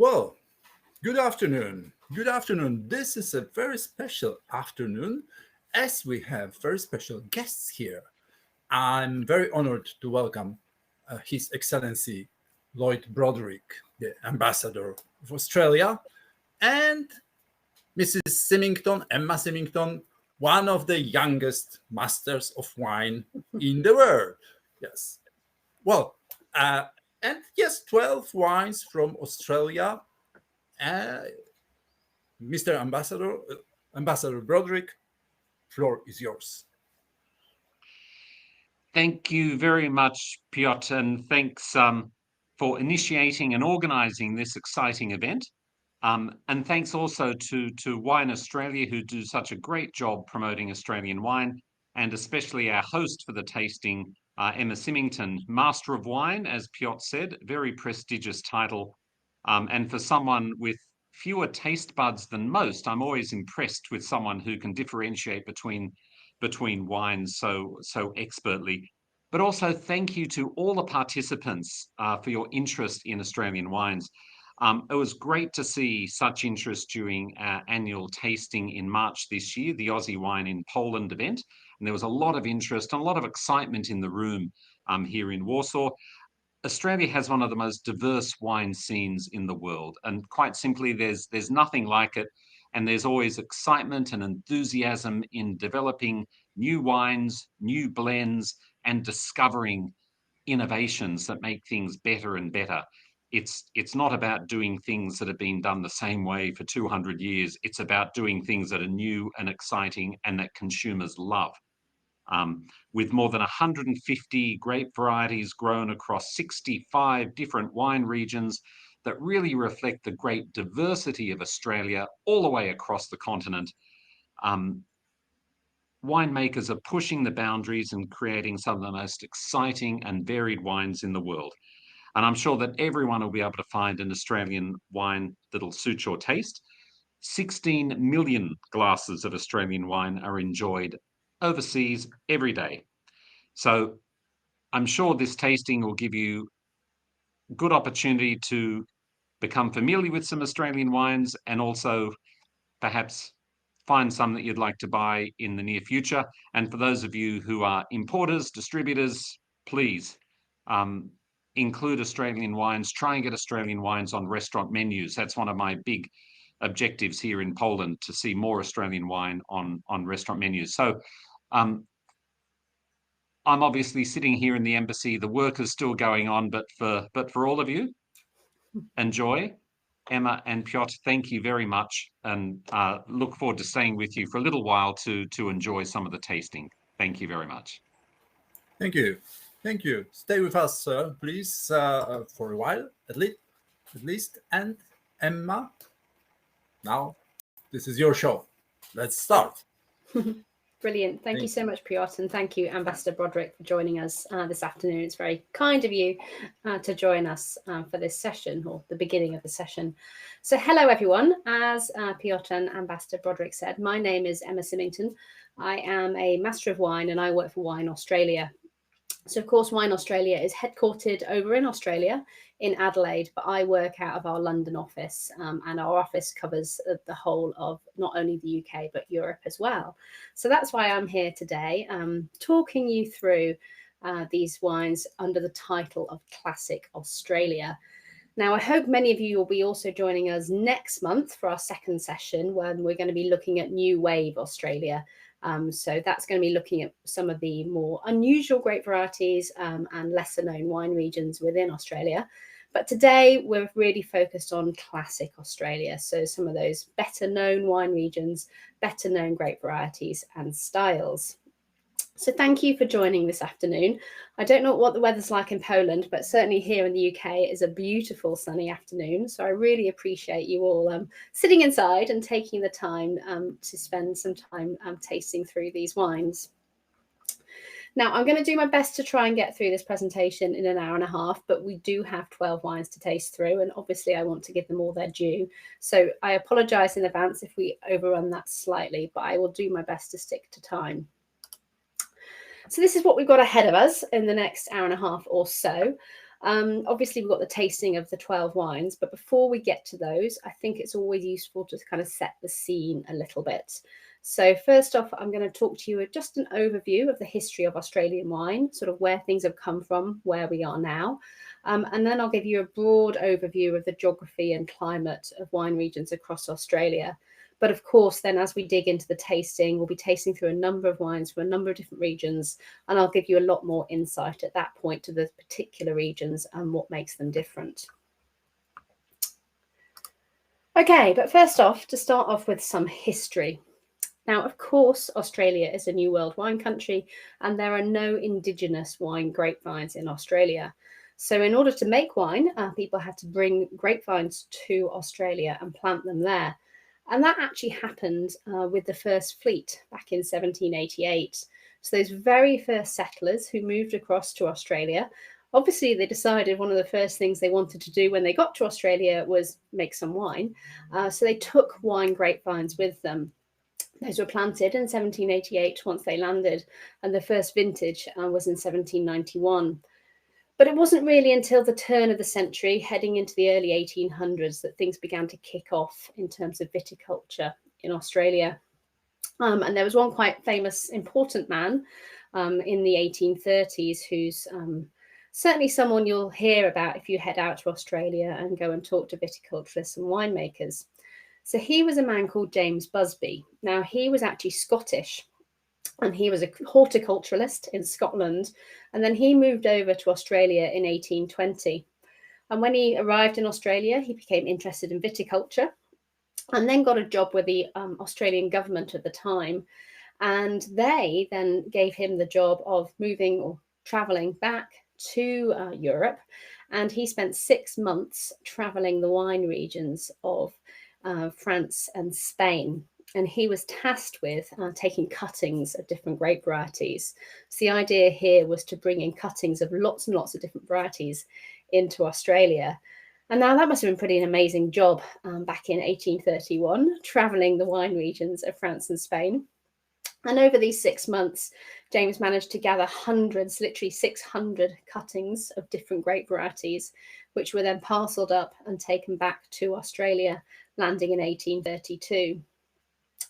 Well, good afternoon. Good afternoon. This is a very special afternoon as we have very special guests here. I'm very honored to welcome His Excellency Lloyd Broderick, the Ambassador of Australia, and Mrs. Symington, Emma Symington, one of the youngest masters of wine in the world. Yes. Well, uh, and yes, 12 wines from Australia. Uh, Mr. Ambassador Broderick, floor is yours. Thank you very much, Piotr, and thanks for initiating and organising this exciting event. And thanks also to Wine Australia, who do such a great job promoting Australian wine, and especially our host for the tasting, Emma Symington, Master of Wine, as Piotr said, very prestigious title. And for someone with fewer taste buds than most, I'm always impressed with someone who can differentiate between wines so expertly. But also thank you to all the participants for your interest in Australian wines. It was great to see such interest during our annual tasting in March this year, the Aussie Wine in Poland event. And there was a lot of interest and a lot of excitement in the room here in Warsaw. Australia has one of the most diverse wine scenes in the world. And quite simply, there's nothing like it. And there's always excitement and enthusiasm in developing new wines, new blends, and discovering innovations that make things better and better. It's not about doing things that have been done the same way for 200 years. It's about doing things that are new and exciting and that consumers love. With more than 150 grape varieties grown across 65 different wine regions that really reflect the great diversity of Australia all the way across the continent. Winemakers are pushing the boundaries and creating some of the most exciting and varied wines in the world. And I'm sure that everyone will be able to find an Australian wine that'll suit your taste. 16 million glasses of Australian wine are enjoyed overseas every day. So I'm sure this tasting will give you good opportunity to become familiar with some Australian wines and also perhaps find some that you'd like to buy in the near future. And for those of you who are importers, distributors, please include Australian wines. Try and get Australian wines on restaurant menus. That's one of my big objectives here in Poland, to see more Australian wine on restaurant menus. So I'm obviously sitting here in the embassy. The work is still going on, but for all of you, enjoy. Emma and Piotr, thank you very much, and look forward to staying with you for a little while to enjoy some of the tasting. Thank you very much. Thank you. Thank you. Stay with us, please, for a while, at least. And Emma, now this is your show. Let's start. Brilliant. Thank you so much, Piotr, and thank you, Ambassador Broderick, for joining us this afternoon. It's very kind of you to join us for this session, or the beginning of the session. So hello, everyone. As Piotr and Ambassador Broderick said, my name is Emma Symington. I am a Master of Wine and I work for Wine Australia. So, of course, Wine Australia is headquartered over in Australia, in Adelaide, but I work out of our London office, and our office covers the whole of not only the UK, but Europe as well. So that's why I'm here today, talking you through these wines under the title of Classic Australia. Now, I hope many of you will be also joining us next month for our second session, when we're going to be looking at New Wave Australia. So that's going to be looking at some of the more unusual grape varieties and lesser known wine regions within Australia. But today we're really focused on Classic Australia. So some of those better known wine regions, better known grape varieties and styles. So thank you for joining this afternoon. I don't know what the weather's like in Poland, but certainly here in the UK it is a beautiful sunny afternoon. So I really appreciate you all sitting inside and taking the time to spend some time tasting through these wines. Now, I'm going to do my best to try and get through this presentation in an hour and a half, but we do have 12 wines to taste through, and obviously I want to give them all their due. So I apologise in advance if we overrun that slightly, but I will do my best to stick to time. So this is what we've got ahead of us in the next hour and a half or so. Obviously, we've got the tasting of the 12 wines, but before we get to those, I think it's always useful to kind of set the scene a little bit. So first off, I'm going to talk to you just an overview of the history of Australian wine, sort of where things have come from, where we are now. And then I'll give you a broad overview of the geography and climate of wine regions across Australia. But of course, then as we dig into the tasting, we'll be tasting through a number of wines from a number of different regions. And I'll give you a lot more insight at that point to the particular regions and what makes them different. Okay, but first off, to start off with some history. Now, of course, Australia is a New World wine country, and there are no indigenous wine grapevines in Australia. So in order to make wine, people had to bring grapevines to Australia and plant them there. And that actually happened with the first fleet back in 1788. So those very first settlers who moved across to Australia, obviously they decided one of the first things they wanted to do when they got to Australia was make some wine. So they took wine grapevines with them. Those were planted in 1788 once they landed, and the first vintage was in 1791. But it wasn't really until the turn of the century, heading into the early 1800s, that things began to kick off in terms of viticulture in Australia. And there was one quite famous, important man in the 1830s who's certainly someone you'll hear about if you head out to Australia and go and talk to viticulturists and winemakers. So he was a man called James Busby. Now, he was actually Scottish, and he was a horticulturalist in Scotland. And then he moved over to Australia in 1820. And when he arrived in Australia, he became interested in viticulture and then got a job with the Australian government at the time. And they then gave him the job of moving or traveling back to Europe. And he spent 6 months traveling the wine regions of France and Spain. And he was tasked with taking cuttings of different grape varieties. So the idea here was to bring in cuttings of lots and lots of different varieties into Australia. And now that must have been pretty an amazing job back in 1831, traveling the wine regions of France and Spain. And over these 6 months, James managed to gather hundreds, literally 600 cuttings of different grape varieties, which were then parcelled up and taken back to Australia, landing in 1832.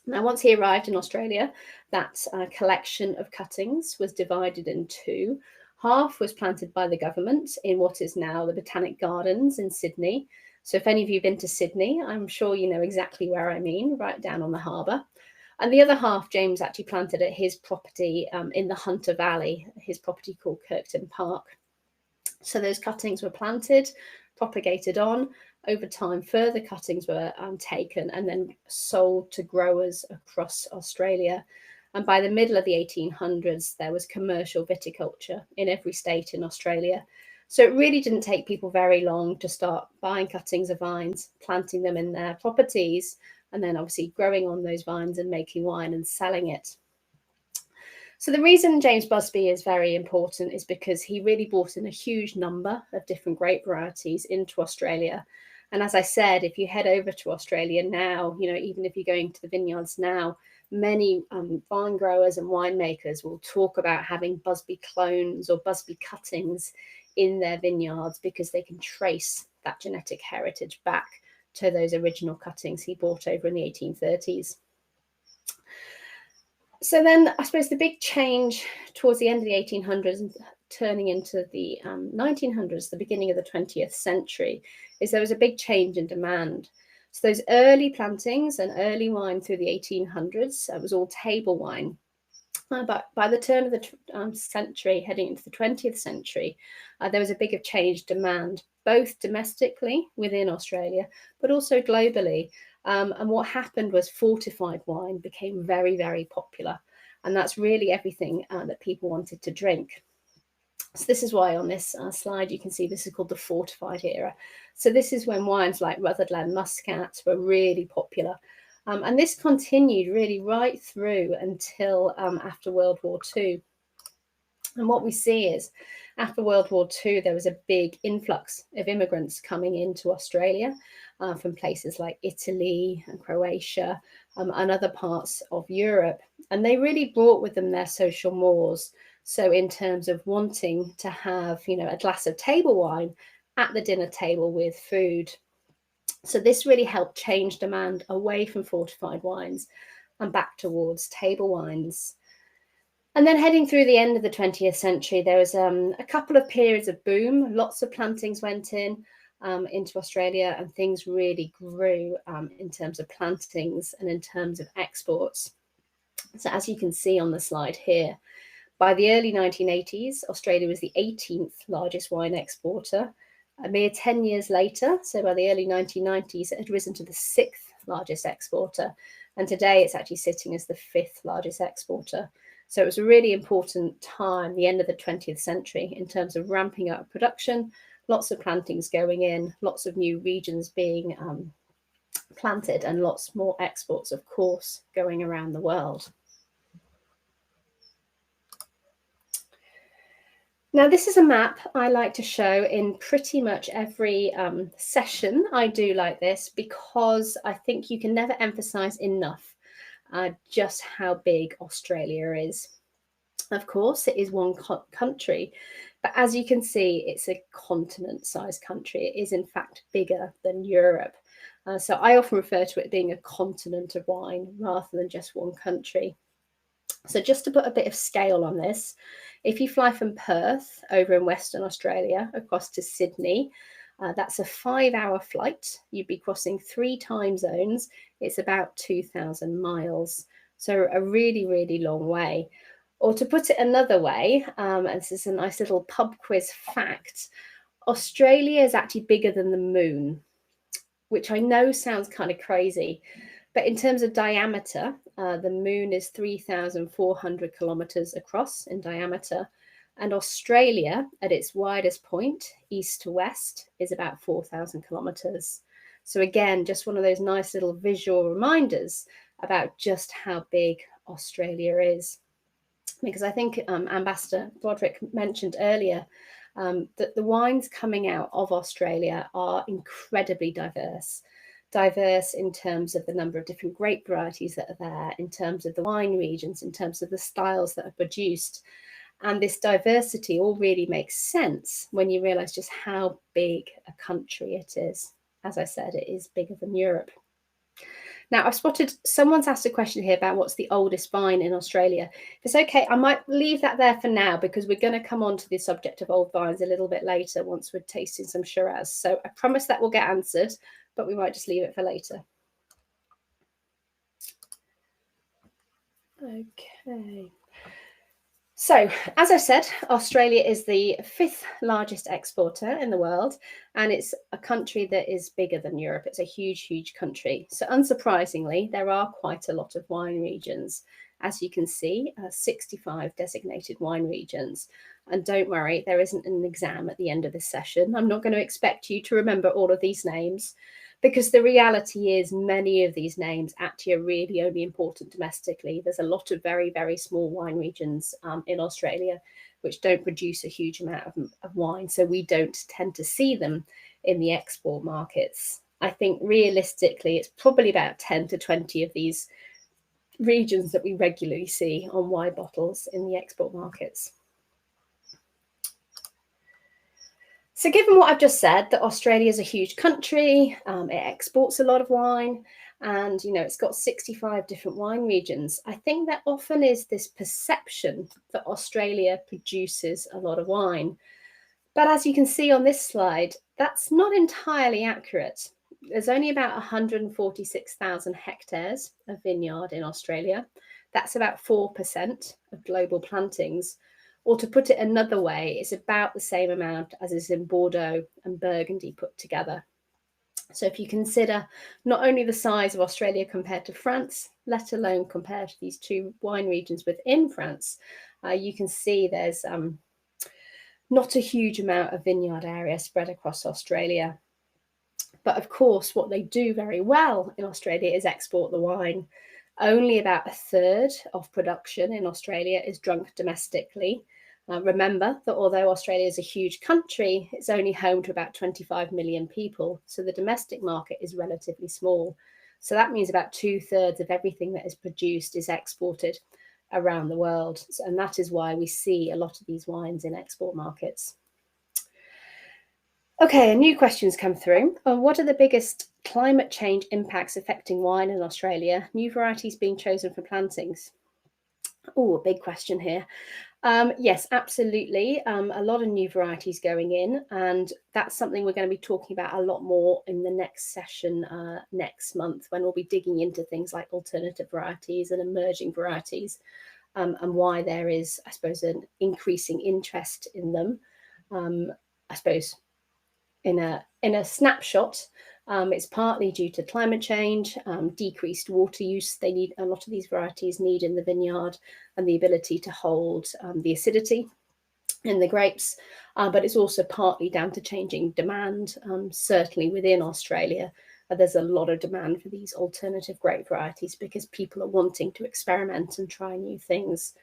Now, once he arrived in Australia, that collection of cuttings was divided in two. Half was planted by the government in what is now the Botanic Gardens in Sydney. So if any of you have been to Sydney, I'm sure you know exactly where I mean, right down on the harbour. And the other half, James actually planted at his property in the Hunter Valley, his property called Kirkton Park. So those cuttings were planted, propagated on. Over time, further cuttings were taken and then sold to growers across Australia. And by the middle of the 1800s, there was commercial viticulture in every state in Australia. So it really didn't take people very long to start buying cuttings of vines, planting them in their properties, and then obviously growing on those vines and making wine and selling it. So the reason James Busby is very important is because he really brought in a huge number of different grape varieties into Australia. And as I said, if you head over to Australia now, you know, even if you're going to the vineyards now, many vine growers and winemakers will talk about having Busby clones or Busby cuttings in their vineyards because they can trace that genetic heritage back to those original cuttings he brought over in the 1830s. So then I suppose the big change towards the end of the 1800s and turning into the 1900s, the beginning of the 20th century, is there was a big change in demand. So those early plantings and early wine through the 1800s, it was all table wine. But by the turn of the century, heading into the 20th century, there was a bigger change demand, both domestically within Australia, but also globally. And what happened was fortified wine became very, very popular. And that's really everything that people wanted to drink. So this is why on this slide, you can see this is called the fortified era. So this is when wines like Rutherglen Muscat were really popular. And this continued really right through until after World War II. And what we see is after World War II, there was a big influx of immigrants coming into Australia from places like Italy and Croatia and other parts of Europe. And they really brought with them their social mores. So in terms of wanting to have, a glass of table wine at the dinner table with food. So this really helped change demand away from fortified wines and back towards table wines. And then heading through the end of the 20th century, there was a couple of periods of boom. Lots of plantings went into Australia, and things really grew in terms of plantings and in terms of exports. So as you can see on the slide here, by the early 1980s, Australia was the 18th largest wine exporter. A mere 10 years later, so by the early 1990s, it had risen to the 6th largest exporter. And today it's actually sitting as the 5th largest exporter. So it was a really important time, the end of the 20th century, in terms of ramping up production, lots of plantings going in, lots of new regions being planted, and lots more exports, of course, going around the world. Now, this is a map I like to show in pretty much every session. I do like this because I think you can never emphasize enough just how big Australia is. Of course, it is one country, but as you can see, it's a continent-sized country. It is, in fact, bigger than Europe. So I often refer to it being a continent of wine rather than just one country. So just to put a bit of scale on this, if you fly from Perth over in Western Australia across to Sydney, that's a 5-hour flight. You'd be crossing 3 time zones. It's about 2,000 miles. So a really, really long way. Or to put it another way, and this is a nice little pub quiz fact, Australia is actually bigger than the moon, which I know sounds kind of crazy. But in terms of diameter, the moon is 3,400 kilometers across in diameter. And Australia, at its widest point, east to west, is about 4,000 kilometers. So again, just one of those nice little visual reminders about just how big Australia is. Because I think Ambassador Broderick mentioned earlier that the wines coming out of Australia are incredibly diverse. Diverse in terms of the number of different grape varieties that are there, in terms of the wine regions, in terms of the styles that are produced. And this diversity all really makes sense when you realize just how big a country it is. As I said, it is bigger than Europe. Now, I've spotted someone's asked a question here about what's the oldest vine in Australia. If it's okay, I might leave that there for now because we're going to come on to the subject of old vines a little bit later once we're tasting some Shiraz. So I promise that will get answered, but we might just leave it for later. Okay. So, as I said, Australia is the 5th largest exporter in the world, and it's a country that is bigger than Europe. It's a huge, huge country. So, unsurprisingly, there are quite a lot of wine regions. As you can see, 65 designated wine regions. And don't worry, there isn't an exam at the end of this session. I'm not going to expect you to remember all of these names, because the reality is many of these names actually are really only important domestically. There's a lot of very, very small wine regions in Australia which don't produce a huge amount of wine. So we don't tend to see them in the export markets. I think realistically, it's probably about 10 to 20 of these regions that we regularly see on wine bottles in the export markets. So given what I've just said, that Australia is a huge country, it exports a lot of wine, and it's got 65 different wine regions, I think there often is this perception that Australia produces a lot of wine. But as you can see on this slide, that's not entirely accurate. There's only about 146,000 hectares of vineyard in Australia. That's about 4% of global plantings. Or to put it another way, it's about the same amount as is in Bordeaux and Burgundy put together. So if you consider not only the size of Australia compared to France, let alone compared to these two wine regions within France, you can see there's not a huge amount of vineyard area spread across Australia. But of course, what they do very well in Australia is export the wine. Only about a third of production in Australia is drunk domestically. Remember that although Australia is a huge country, it's only home to about 25 million people. So the domestic market is relatively small. So that means about 2/3 of everything that is produced is exported. around the world. And that is why we see a lot of these wines in export markets. Okay, a new question's come through. What are the biggest climate change impacts affecting wine in Australia? New varieties being chosen for plantings? Oh, a big question here. Yes, absolutely. A lot of new varieties going in, and that's something we're going to be talking about a lot more in the next session next month, when we'll be digging into things like alternative varieties and emerging varieties, and why there is, I suppose, an increasing interest in them. I suppose in a snapshot, it's partly due to climate change, decreased water use. A lot of these varieties need in the vineyard, and the ability to hold the acidity in the grapes. But it's also partly down to changing demand, certainly within Australia. There's a lot of demand for these alternative grape varieties because people are wanting to experiment and try new things.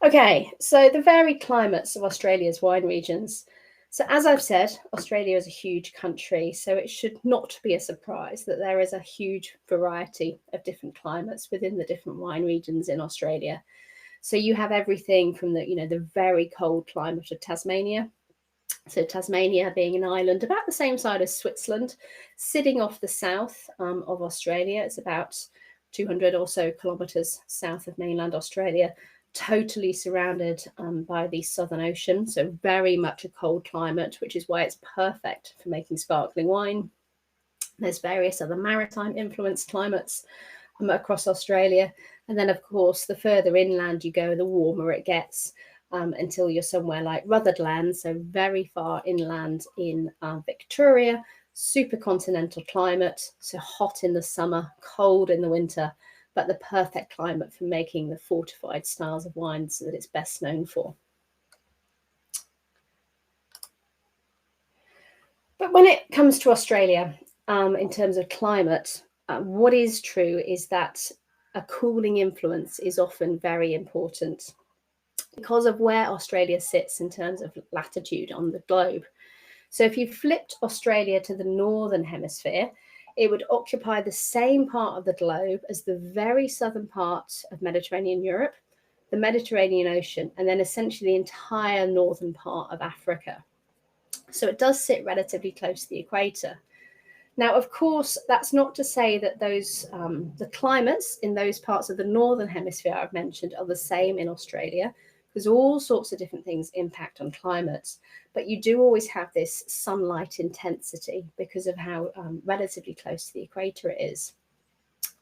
Okay, so the varied climates of Australia's wine regions. So as I've said, Australia is a huge country, so it should not be a surprise that there is a huge variety of different climates within the different wine regions in Australia. So you have everything from the very cold climate of Tasmania. So Tasmania being an island about the same size as Switzerland, sitting off the south of Australia. It's about 200 or so kilometres south of mainland Australia, totally surrounded by the Southern Ocean, so very much a cold climate, which is why it's perfect for making sparkling wine. There's various other maritime influenced climates across Australia, and then of course the further inland you go, the warmer it gets, until you're somewhere like Rutherglen, so very far inland in Victoria, supercontinental climate, so hot in the summer, cold in the winter, but the perfect climate for making the fortified styles of wines that it's best known for. But when it comes to Australia, in terms of climate, what is true is that a cooling influence is often very important because of where Australia sits in terms of latitude on the globe. So if you flipped Australia to the northern hemisphere, it would occupy the same part of the globe as the very southern part of Mediterranean Europe, the Mediterranean Ocean, and then essentially the entire northern part of Africa. So it does sit relatively close to the equator. Now, of course, that's not to say that the climates in those parts of the northern hemisphere I've mentioned are the same in Australia, because all sorts of different things impact on climate. But you do always have this sunlight intensity because of how relatively close to the equator it is.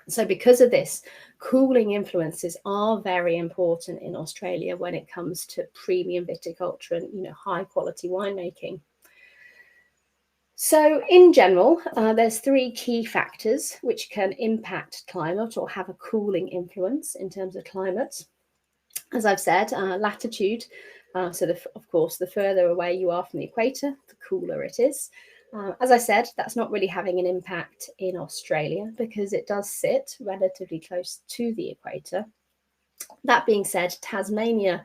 So because of this, cooling influences are very important in Australia when it comes to premium viticulture and high quality winemaking. So in general, there's three key factors which can impact climate or have a cooling influence in terms of climate. As I've said, latitude. So of course, the further away you are from the equator, the cooler it is. As I said, that's not really having an impact in Australia because it does sit relatively close to the equator. That being said, Tasmania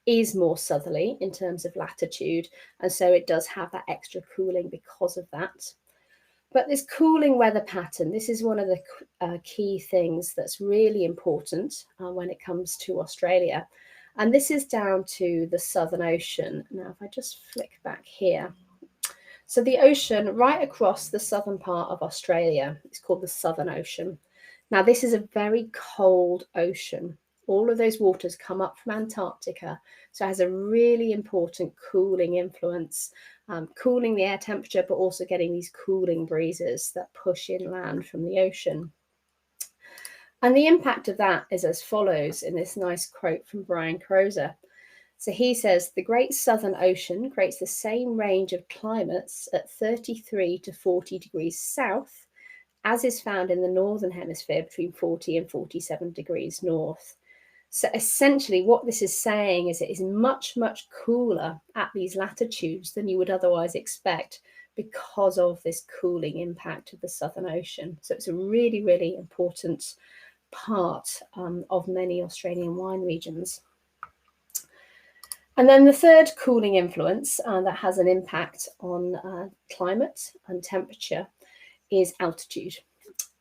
is more southerly in terms of latitude, and so it does have that extra cooling because of that. But this cooling weather pattern, this is one of the key things that's really important when it comes to Australia. And this is down to the Southern Ocean. Now, if I just flick back here. So the ocean right across the southern part of Australia is called the Southern Ocean. Now, this is a very cold ocean. All of those waters come up from Antarctica, so it has a really important cooling influence, cooling the air temperature, but also getting these cooling breezes that push inland from the ocean. And the impact of that is as follows in this nice quote from Brian Crozer. So he says, the Great Southern Ocean creates the same range of climates at 33 to 40 degrees south as is found in the Northern Hemisphere between 40 and 47 degrees north. So essentially what this is saying is it is much, much cooler at these latitudes than you would otherwise expect because of this cooling impact of the Southern Ocean. So it's a really, really important part of many Australian wine regions. And then the third cooling influence that has an impact on climate and temperature is altitude.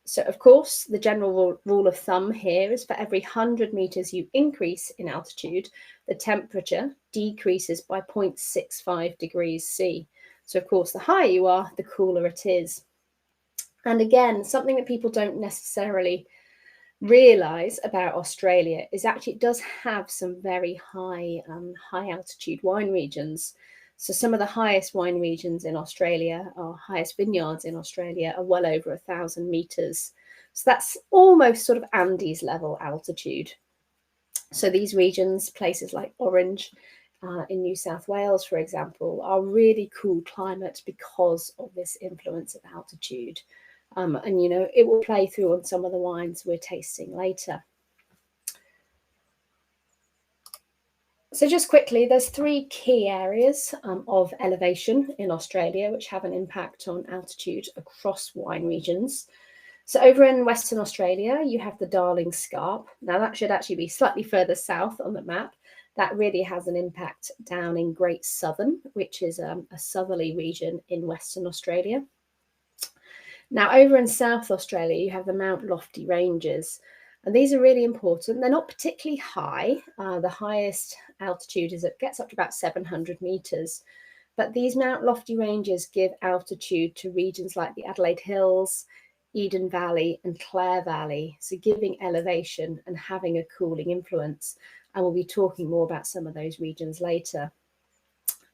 So, of course, the general rule of thumb here is for every 100 meters you increase in altitude, the temperature decreases by 0.65 degrees C. So, of course, the higher you are, the cooler it is. And again, something that people don't necessarily realize about Australia is actually it does have some very high altitude wine regions. So some of the highest wine regions in Australia, or highest vineyards in Australia, are well over 1,000 meters. So that's almost sort of Andes level altitude. So these regions, places like Orange in New South Wales, for example, are really cool climates because of this influence of altitude. And, you know, it will play through on some of the wines we're tasting later. So just quickly, there's 3 key areas of elevation in Australia which have an impact on altitude across wine regions. So over in Western Australia, you have the Darling Scarp. Now that should actually be slightly further south on the map. That really has an impact down in Great Southern, which is a southerly region in Western Australia. Now over in South Australia, you have the Mount Lofty Ranges. And these are really important. They're not particularly high. The highest altitude gets up to about 700 meters. But these Mount Lofty Ranges give altitude to regions like the Adelaide Hills, Eden Valley and Clare Valley. So giving elevation and having a cooling influence. And we'll be talking more about some of those regions later.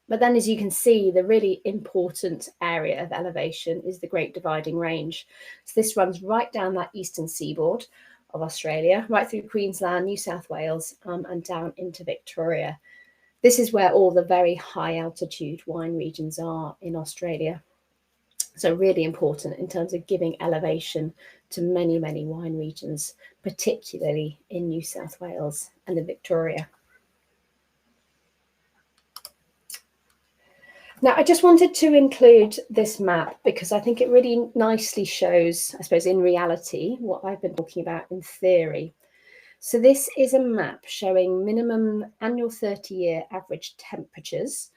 But then, as you can see, the really important area of elevation is the Great Dividing Range. So this runs right down that eastern seaboard of Australia, right through Queensland, New South Wales, and down into Victoria. This is where all the very high altitude wine regions are in Australia. So really important in terms of giving elevation to many, many wine regions, particularly in New South Wales and in Victoria. Now, I just wanted to include this map because I think it really nicely shows, I suppose, in reality, what I've been talking about in theory. So this is a map showing minimum annual 30-year average temperatures.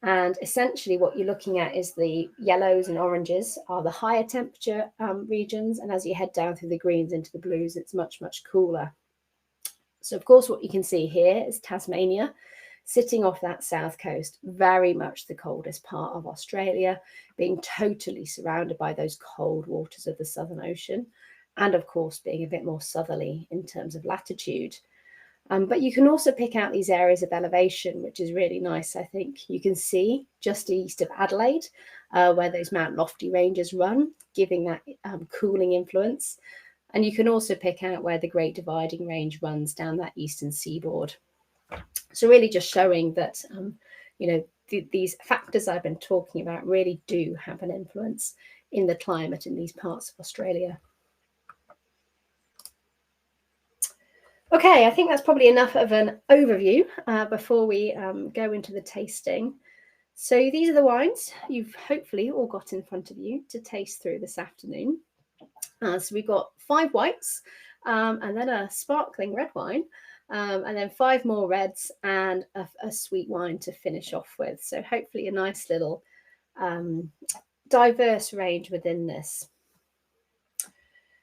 And essentially what you're looking at is the yellows and oranges are the higher temperature regions. And as you head down through the greens into the blues, it's much, much cooler. So, of course, what you can see here is Tasmania, sitting off that south coast, very much the coldest part of Australia, being totally surrounded by those cold waters of the Southern Ocean, and of course being a bit more southerly in terms of latitude. But you can also pick out these areas of elevation, which is really nice, I think. You can see just east of Adelaide, where those Mount Lofty Ranges run, giving that cooling influence. And you can also pick out where the Great Dividing Range runs down that eastern seaboard. So really just showing that, these factors I've been talking about really do have an influence in the climate in these parts of Australia. Okay, I think that's probably enough of an overview before we go into the tasting. So these are the wines you've hopefully all got in front of you to taste through this afternoon. So we've got 5 whites and then a sparkling red wine. And then 5 more reds and a sweet wine to finish off with. So hopefully a nice little diverse range within this.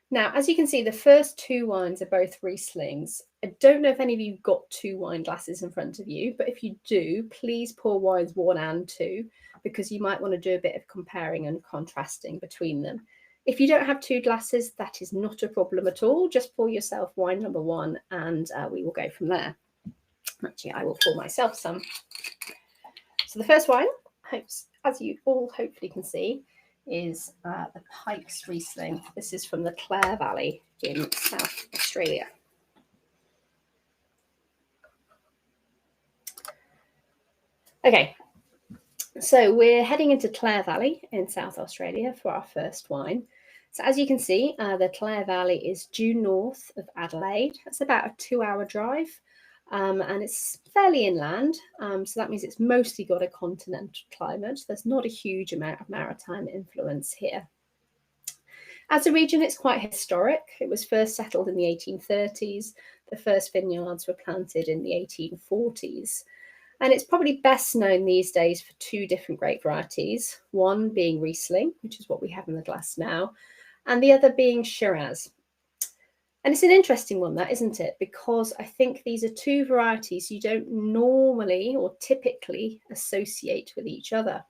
Now, as you can see, the first 2 wines are both Rieslings. I don't know if any of you got 2 wine glasses in front of you, but if you do, please pour wines 1 and 2, because you might want to do a bit of comparing and contrasting between them. If you don't have 2 glasses, that is not a problem at all. Just pour yourself wine number 1 and we will go from there. Actually, I will pour myself some. So the first wine, as you all hopefully can see, is the Pikes Riesling. This is from the Clare Valley in South Australia. Okay, so we're heading into Clare Valley in South Australia for our first wine. So as you can see, the Clare Valley is due north of Adelaide. That's about a 2-hour drive, and it's fairly inland. So that means it's mostly got a continental climate. There's not a huge amount of maritime influence here. As a region, it's quite historic. It was first settled in the 1830s. The first vineyards were planted in the 1840s. And it's probably best known these days for 2 different grape varieties, one being Riesling, which is what we have in the glass now, and the other being Shiraz. And it's an interesting one, that, isn't it? Because I think these are two varieties you don't normally or typically associate with each other.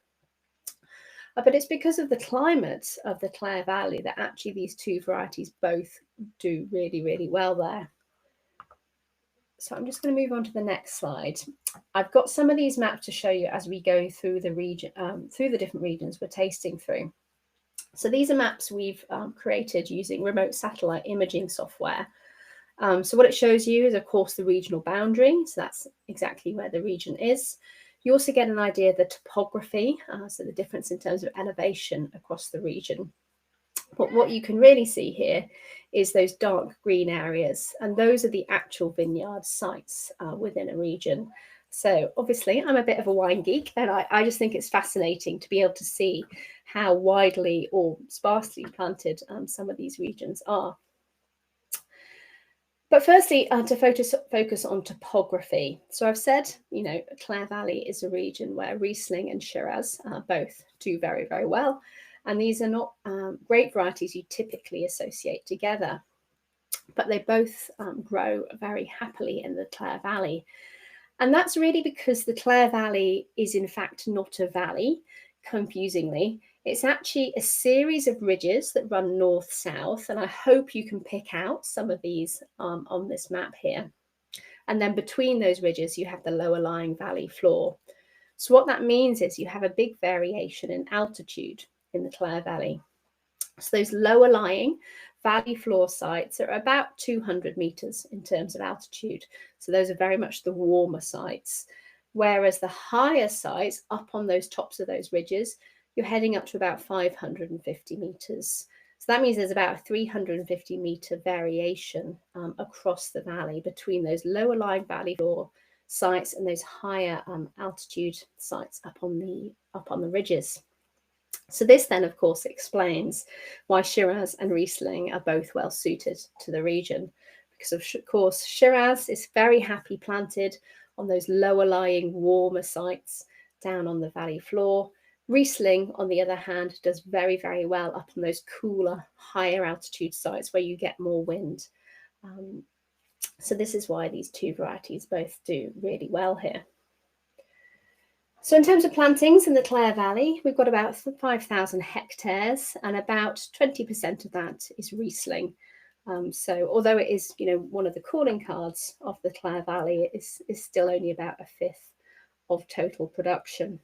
But it's because of the climate of the Clare Valley that actually these two varieties both do really, really well there. So I'm just going to move on to the next slide. I've got some of these maps to show you as we go through the region, through the different regions we're tasting through. So these are maps we've created using remote satellite imaging software. So what it shows you is, of course, the regional boundary. So that's exactly where the region is. You also get an idea of the topography, so the difference in terms of elevation across the region. But what you can really see here is those dark green areas, and those are the actual vineyard sites within a region. So obviously I'm a bit of a wine geek, and I just think it's fascinating to be able to see how widely or sparsely planted some of these regions are. But firstly, to focus on topography. So I've said, Clare Valley is a region where Riesling and Shiraz both do very, very well. And these are not grape varieties you typically associate together, but they both grow very happily in the Clare Valley. And that's really because the Clare Valley is in fact not a valley, confusingly. It's actually a series of ridges that run north-south, and I hope you can pick out some of these on this map here. And then between those ridges, you have the lower lying valley floor. So what that means is you have a big variation in altitude in the Clare Valley. So those lower lying valley floor sites are about 200 meters in terms of altitude. So those are very much the warmer sites. Whereas the higher sites up on those tops of those ridges, you're heading up to about 550 meters. So that means there's about a 350 meter variation across the valley between those lower lying valley floor sites and those higher altitude sites up on the ridges. So this then, of course, explains why Shiraz and Riesling are both well suited to the region, because of course Shiraz is very happy planted on those lower lying warmer sites down on the valley floor. Riesling, on the other hand, does very, very well up on those cooler, higher altitude sites where you get more wind. So this is why these two varieties both do really well here. So in terms of plantings in the Clare Valley, we've got about 5,000 hectares, and about 20% of that is Riesling. So although it is, one of the calling cards of the Clare Valley, it is still only about a fifth of total production.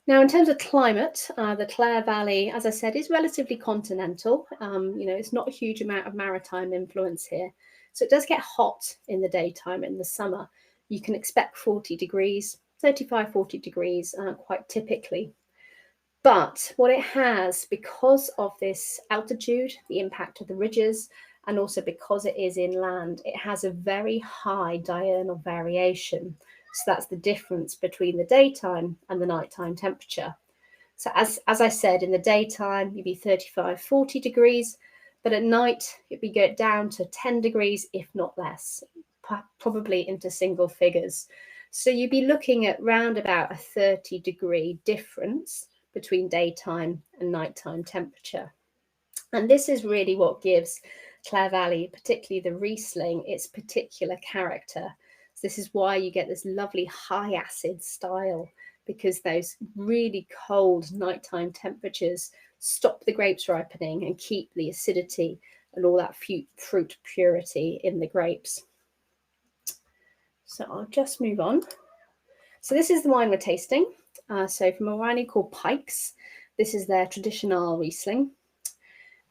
Now, in terms of climate, the Clare Valley, as I said, is relatively continental. It's not a huge amount of maritime influence here. So it does get hot in the daytime in the summer. You can expect 40 degrees, 35, 40 degrees quite typically. But what it has, because of this altitude, the impact of the ridges, and also because it is inland, it has a very high diurnal variation. So that's the difference between the daytime and the nighttime temperature. So as I said, in the daytime, you'd be 35, 40 degrees, but at night, it'd be get down to 10 degrees, if not less, probably into single figures. So you'd be looking at round about a 30-degree difference between daytime and nighttime temperature. And this is really what gives Clare Valley, particularly the Riesling, its particular character. So this is why you get this lovely high acid style, because those really cold nighttime temperatures stop the grapes ripening and keep the acidity and all that fruit purity in the grapes. So I'll just move on. So this is the wine we're tasting. So from a winery called Pikes, this is their traditional Riesling.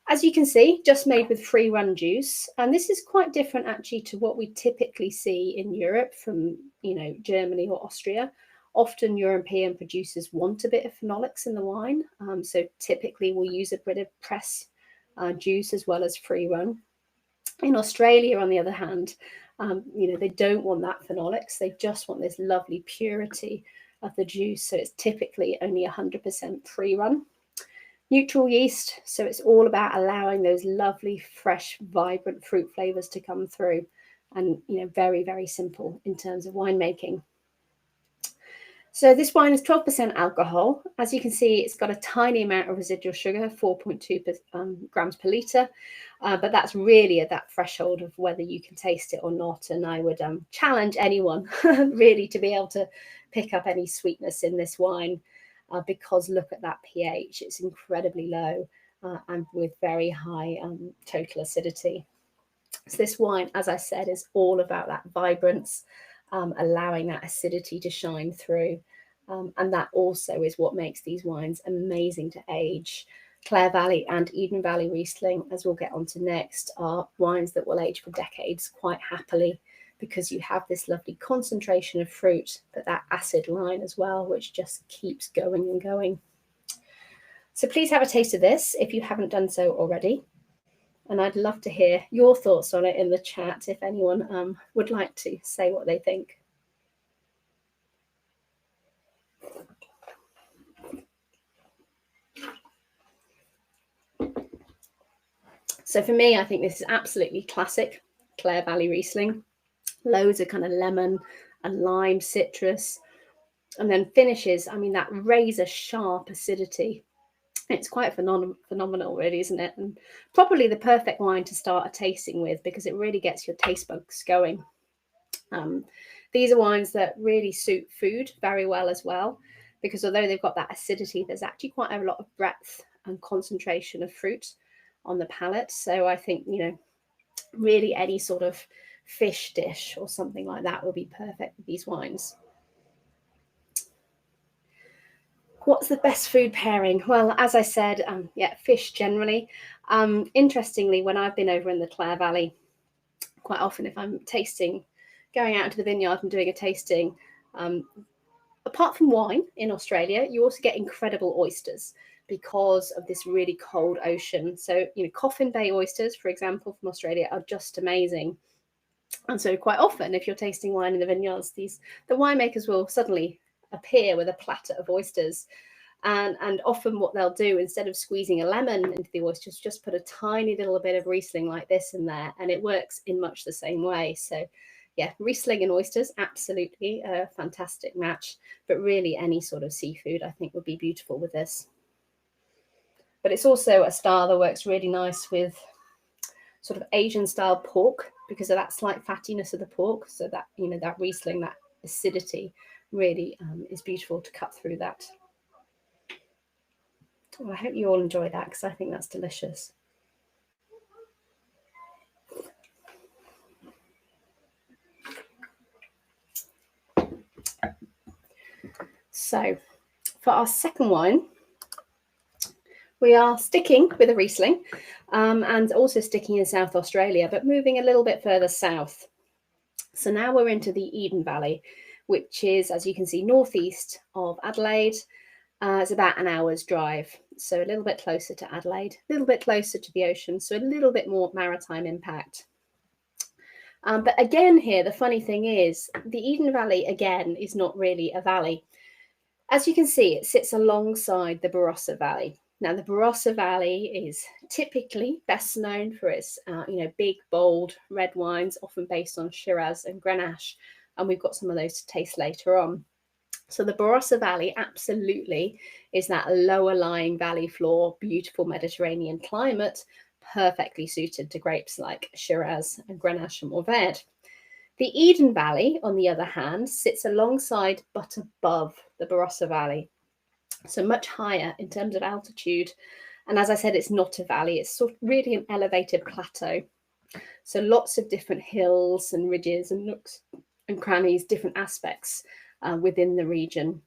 As you can see, just made with free run juice. And this is quite different actually to what we typically see in Europe from, Germany or Austria. Often European producers want a bit of phenolics in the wine. So typically we'll use a bit of press juice as well as free run. In Australia, on the other hand, they don't want that phenolics. They just want this lovely purity of the juice. So it's typically only 100% free run. Neutral yeast, so it's all about allowing those lovely, fresh, vibrant fruit flavors to come through, and very, very simple in terms of winemaking. So this wine is 12% alcohol. As you can see, it's got a tiny amount of residual sugar, 4.2 grams per litre. But that's really at that threshold of whether you can taste it or not. And I would challenge anyone really to be able to pick up any sweetness in this wine because look at that pH. It's incredibly low and with very high total acidity. So this wine, as I said, is all about that vibrance, allowing that acidity to shine through. And that also is what makes these wines amazing to age. Clare Valley and Eden Valley Riesling, as we'll get onto next, are wines that will age for decades quite happily because you have this lovely concentration of fruit, but that acid line as well, which just keeps going and going. So please have a taste of this if you haven't done so already. And I'd love to hear your thoughts on it in the chat if anyone would like to say what they think. So for me, I think this is absolutely classic Clare Valley Riesling. Loads of kind of lemon and lime citrus. And then finishes, I mean, that razor sharp acidity. It's quite phenomenal, really, isn't it? And probably the perfect wine to start a tasting with because it really gets your taste buds going. These are wines that really suit food very well as well, because although they've got that acidity, there's actually quite a lot of breadth and concentration of fruit on the palate. So I think, you know, really any sort of fish dish or something like that would be perfect with these wines. What's the best food pairing? Well, as I said, fish generally. Interestingly, when I've been over in the Clare Valley, quite often if I'm going out into the vineyard and doing a tasting, apart from wine in Australia, you also get incredible oysters because of this really cold ocean. So, you know, Coffin Bay oysters, for example, from Australia are just amazing. And so quite often, if you're tasting wine in the vineyards, the winemakers will suddenly appear with a platter of oysters. And often what they'll do, instead of squeezing a lemon into the oysters, just put a tiny little bit of Riesling like this in there, and it works in much the same way. So yeah, Riesling and oysters, absolutely a fantastic match. But really any sort of seafood, I think, would be beautiful with this. But it's also a style that works really nice with sort of Asian style pork because of that slight fattiness of the pork. So that, you know, that Riesling, that acidity really is beautiful to cut through that. Well, I hope you all enjoy that because I think that's delicious. So for our second wine, we are sticking with a Riesling and also sticking in South Australia, but moving a little bit further south. So now we're into the Eden Valley, which is, as you can see, northeast of Adelaide. It's about an hour's drive, so a little bit closer to Adelaide, a little bit closer to the ocean, so a little bit more maritime impact. But again here, the funny thing is, the Eden Valley, again, is not really a valley. As you can see, it sits alongside the Barossa Valley. Now, the Barossa Valley is typically best known for its, big, bold red wines, often based on Shiraz and Grenache, and we've got some of those to taste later on. So the Barossa Valley absolutely is that lower lying valley floor, beautiful Mediterranean climate, perfectly suited to grapes like Shiraz and Grenache and Mourvedre. The Eden Valley, on the other hand, sits alongside but above the Barossa Valley, so much higher in terms of altitude. And as I said, it's not a valley, it's sort of really an elevated plateau. So lots of different hills and ridges and nooks and crannies, different aspects within the region.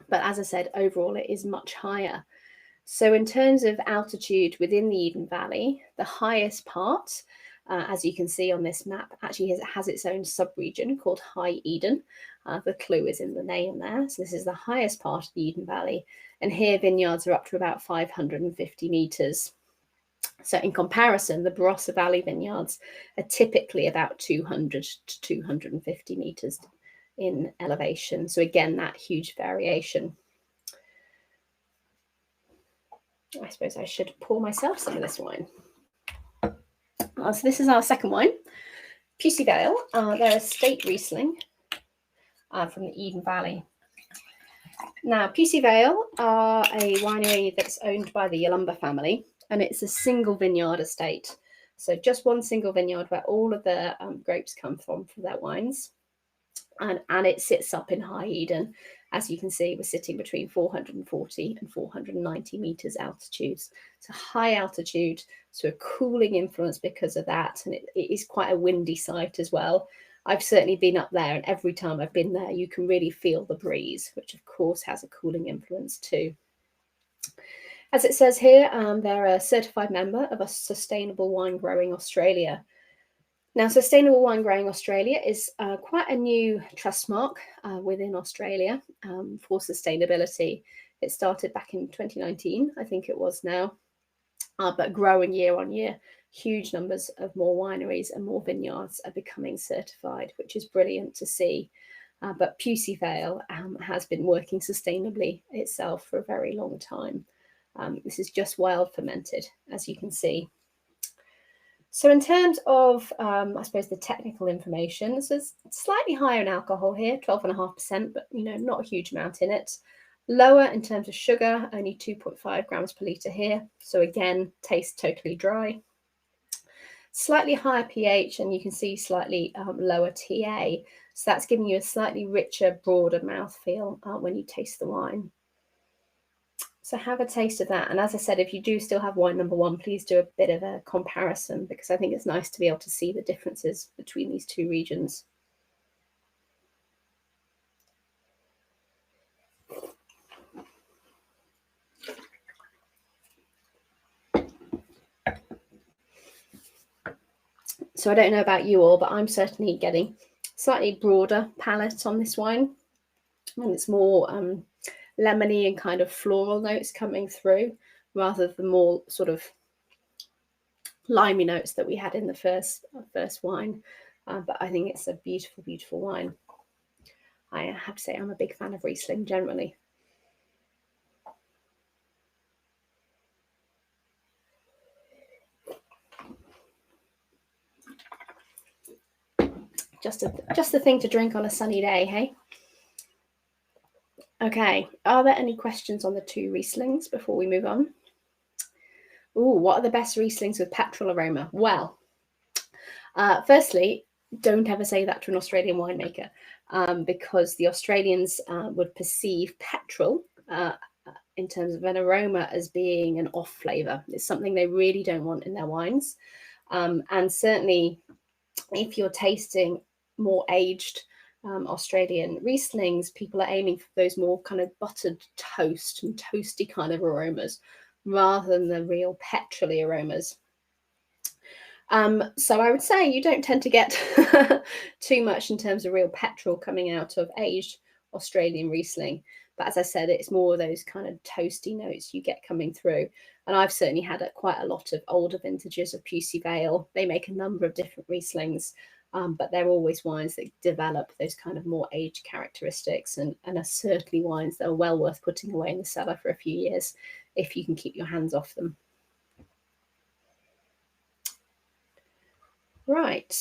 But as I said, overall, it is much higher. So in terms of altitude within the Eden Valley, the highest part, as you can see on this map, actually has its own subregion called High Eden. The clue is in the name there. So this is the highest part of the Eden Valley. And here vineyards are up to about 550 metres. So in comparison, the Barossa Valley vineyards are typically about 200 to 250 metres in elevation. So again, that huge variation. I suppose I should pour myself some of this wine. So this is our second wine, Pusey Vale. They're a state Riesling from the Eden Valley. Now, Pusey Vale are a winery that's owned by the Yalumba family, and it's a single vineyard estate. So just one single vineyard where all of the grapes come from for their wines. And it sits up in High Eden. As you can see, we're sitting between 440 and 490 meters altitude. So high altitude, so a cooling influence because of that. And it is quite a windy site as well. I've certainly been up there, and every time I've been there, you can really feel the breeze, which of course has a cooling influence too. As it says here, they're a certified member of a Sustainable Wine Growing Australia. Now, Sustainable Wine Growing Australia is quite a new trust mark within Australia for sustainability. It started back in 2019, I think it was now, but growing year on year. Huge numbers of more wineries and more vineyards are becoming certified, which is brilliant to see. But Pusey Vale has been working sustainably itself for a very long time. This is just wild fermented, as you can see. So in terms of, I suppose, the technical information, so it's slightly higher in alcohol here, 12.5%, but, you know, not a huge amount in it. Lower in terms of sugar, only 2.5 grams per litre here. So again, tastes totally dry. Slightly higher pH, and you can see slightly lower TA. So that's giving you a slightly richer, broader mouthfeel when you taste the wine. So have a taste of that. And as I said, if you do still have wine number one, please do a bit of a comparison, because I think it's nice to be able to see the differences between these two regions. So I don't know about you all, but I'm certainly getting slightly broader palate on this wine. And it's more lemony and kind of floral notes coming through, rather than more sort of limey notes that we had in the first wine. But I think it's a beautiful, beautiful wine. I have to say I'm a big fan of Riesling generally. Just the thing to drink on a sunny day, hey? Okay, are there any questions on the two Rieslings before we move on? Ooh, what are the best Rieslings with petrol aroma? Well, firstly, don't ever say that to an Australian winemaker, because the Australians would perceive petrol in terms of an aroma as being an off flavour. It's something they really don't want in their wines. And certainly, if you're tasting more aged Australian Rieslings, people are aiming for those more kind of buttered toast and toasty kind of aromas, rather than the real petrol-y aromas. So I would say you don't tend to get too much in terms of real petrol coming out of aged Australian Riesling. But as I said, it's more of those kind of toasty notes you get coming through. And I've certainly had quite a lot of older vintages of Pusey Vale. They make a number of different Rieslings, but they're always wines that develop those kind of more aged characteristics, and are certainly wines that are well worth putting away in the cellar for a few years if you can keep your hands off them. Right.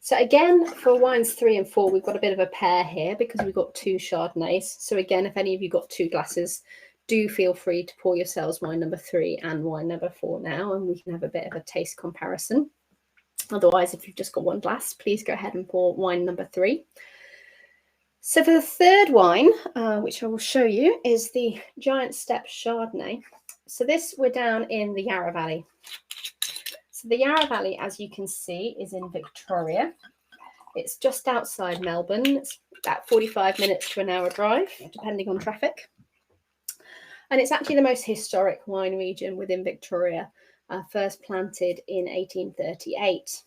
So again, for wines 3 and 4, we've got a bit of a pair here because we've got two Chardonnays. So again, if any of you got 2 glasses, do feel free to pour yourselves wine number 3 and wine number 4 now, and we can have a bit of a taste comparison. Otherwise, if you've just got 1 glass, please go ahead and pour wine number 3. So for the third wine, which I will show you, is the Giant Step Chardonnay. So this, we're down in the Yarra Valley. So the Yarra Valley, as you can see, is in Victoria. It's just outside Melbourne. It's about 45 minutes to an hour drive, depending on traffic. And it's actually the most historic wine region within Victoria, first planted in 1838.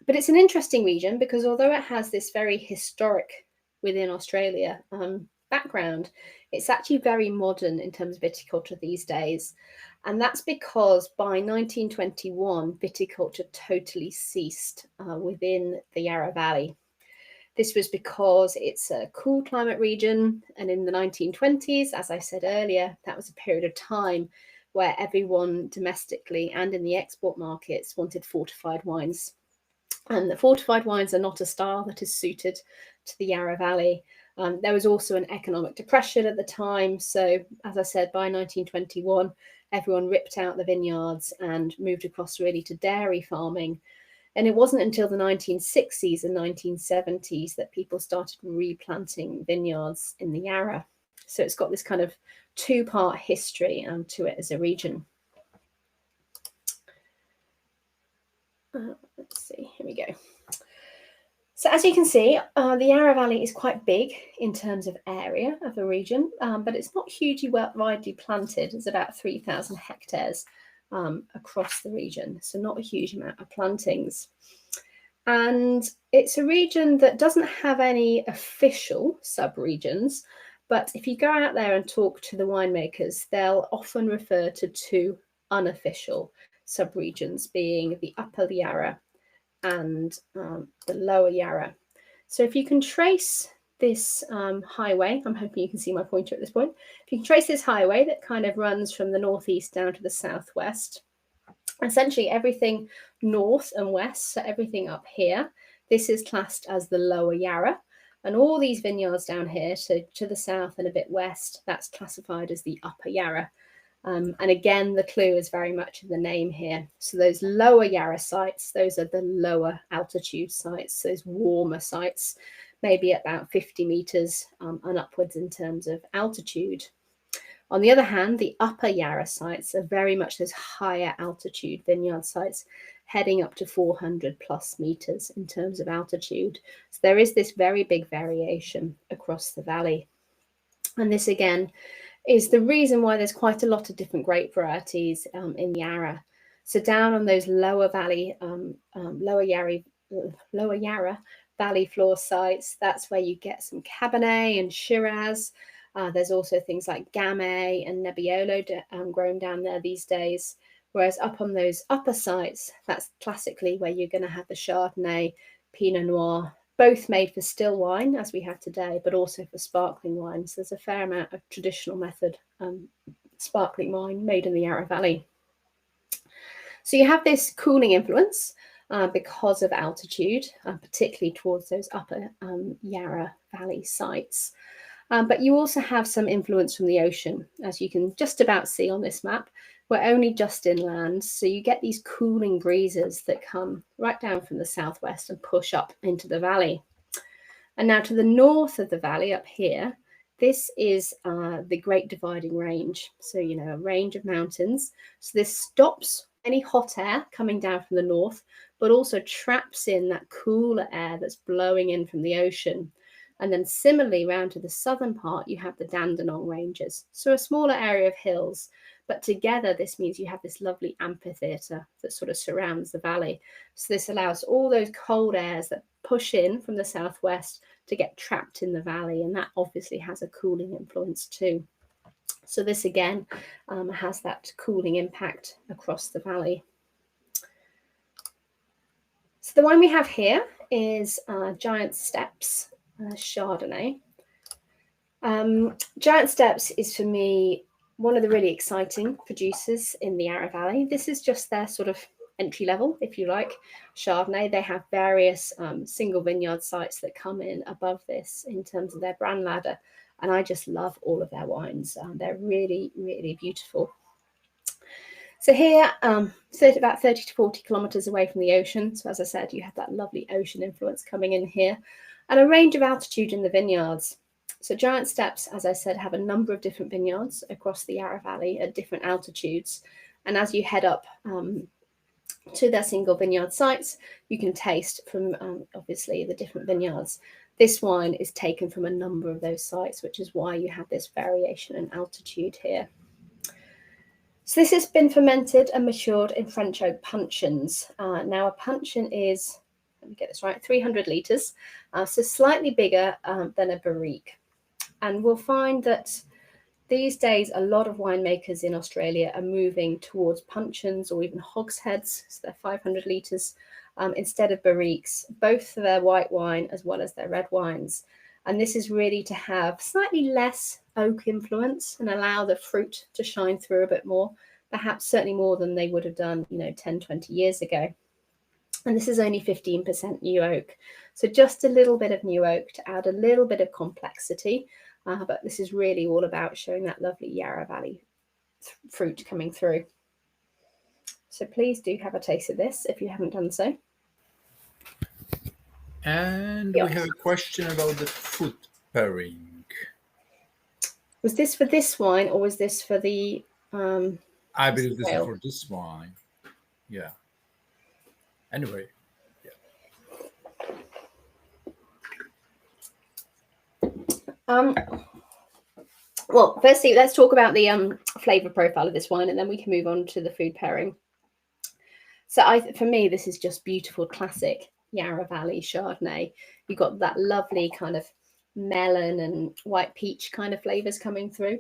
But it's an interesting region because although it has this very historic within Australia background, it's actually very modern in terms of viticulture these days. And that's because by 1921, viticulture totally ceased within the Yarra Valley. This was because it's a cool climate region. And in the 1920s, as I said earlier, that was a period of time where everyone domestically and in the export markets wanted fortified wines. And the fortified wines are not a style that is suited to the Yarra Valley. There was also an economic depression at the time. So, as I said, by 1921, everyone ripped out the vineyards and moved across really to dairy farming. And it wasn't until the 1960s and 1970s that people started replanting vineyards in the Yarra. So it's got this kind of two-part history to it as a region. Let's see, here we go. So as you can see, the Yarra Valley is quite big in terms of area of the region, but it's not hugely widely planted. It's about 3,000 hectares across the region, so not a huge amount of plantings. And it's a region that doesn't have any official sub-regions, but if you go out there and talk to the winemakers, they'll often refer to two unofficial sub-regions, being the Upper Yarra and the Lower Yarra. So if you can trace this highway, I'm hoping you can see my pointer at this point. If you can trace this highway that kind of runs from the northeast down to the southwest, essentially everything north and west, so everything up here, this is classed as the Lower Yarra. And all these vineyards down here, so to the south and a bit west, that's classified as the Upper Yarra. And again, the clue is very much in the name here. So those Lower Yarra sites, those are the lower altitude sites, those warmer sites, maybe about 50 meters and upwards in terms of altitude. On the other hand, the Upper Yarra sites are very much those higher altitude vineyard sites, heading up to 400 plus meters in terms of altitude. So there is this very big variation across the valley. And this again is the reason why there's quite a lot of different grape varieties in Yarra. So down on those lower Yarra valley floor sites, that's where you get some Cabernet and Shiraz. There's also things like Gamay and Nebbiolo grown down there these days. Whereas up on those upper sites, that's classically where you're going to have the Chardonnay, Pinot Noir, both made for still wine, as we have today, but also for sparkling wines. There's a fair amount of traditional method sparkling wine made in the Yarra Valley. So you have this cooling influence because of altitude, particularly towards those upper Yarra Valley sites. But you also have some influence from the ocean, as you can just about see on this map. We're only just inland, so you get these cooling breezes that come right down from the southwest and push up into the valley. And now to the north of the valley up here, this is the Great Dividing Range. So, you know, a range of mountains. So this stops any hot air coming down from the north, but also traps in that cooler air that's blowing in from the ocean. And then similarly, round to the southern part, you have the Dandenong Ranges. So a smaller area of hills, but together this means you have this lovely amphitheatre that sort of surrounds the valley. So this allows all those cold airs that push in from the southwest to get trapped in the valley. And that obviously has a cooling influence too. So this again has that cooling impact across the valley. So the one we have here is Giant Steps Chardonnay. Giant Steps is for me one of the really exciting producers in the Yarra Valley. This is just their sort of entry level, if you like, Chardonnay. They have various single vineyard sites that come in above this in terms of their brand ladder. And I just love all of their wines. They're really, really beautiful. So here, about 30 to 40 kilometers away from the ocean. So as I said, you have that lovely ocean influence coming in here and a range of altitude in the vineyards. So Giant Steps, as I said, have a number of different vineyards across the Yarra Valley at different altitudes. And as you head up to their single vineyard sites, you can taste from obviously the different vineyards. This wine is taken from a number of those sites, which is why you have this variation in altitude here. So this has been fermented and matured in French oak puncheons. Now a puncheon is, let me get this right, 300 litres, so slightly bigger than a barrique. And we'll find that these days a lot of winemakers in Australia are moving towards puncheons or even hogsheads, so they're 500 litres, instead of barriques, both for their white wine as well as their red wines. And this is really to have slightly less oak influence and allow the fruit to shine through a bit more, perhaps certainly more than they would have done, 10, 20 years ago. And this is only 15% new oak. So just a little bit of new oak to add a little bit of complexity. But this is really all about showing that lovely Yarra Valley fruit coming through. So please do have a taste of this if you haven't done so. And Yes. we have a question about the food pairing. Was this for this wine or was this for the... I believe this is for this wine. Yeah. Anyway. Well, firstly, let's talk about the flavour profile of this wine, and then we can move on to the food pairing. So for me, this is just beautiful, classic Yarra Valley Chardonnay. You've got that lovely kind of melon and white peach kind of flavours coming through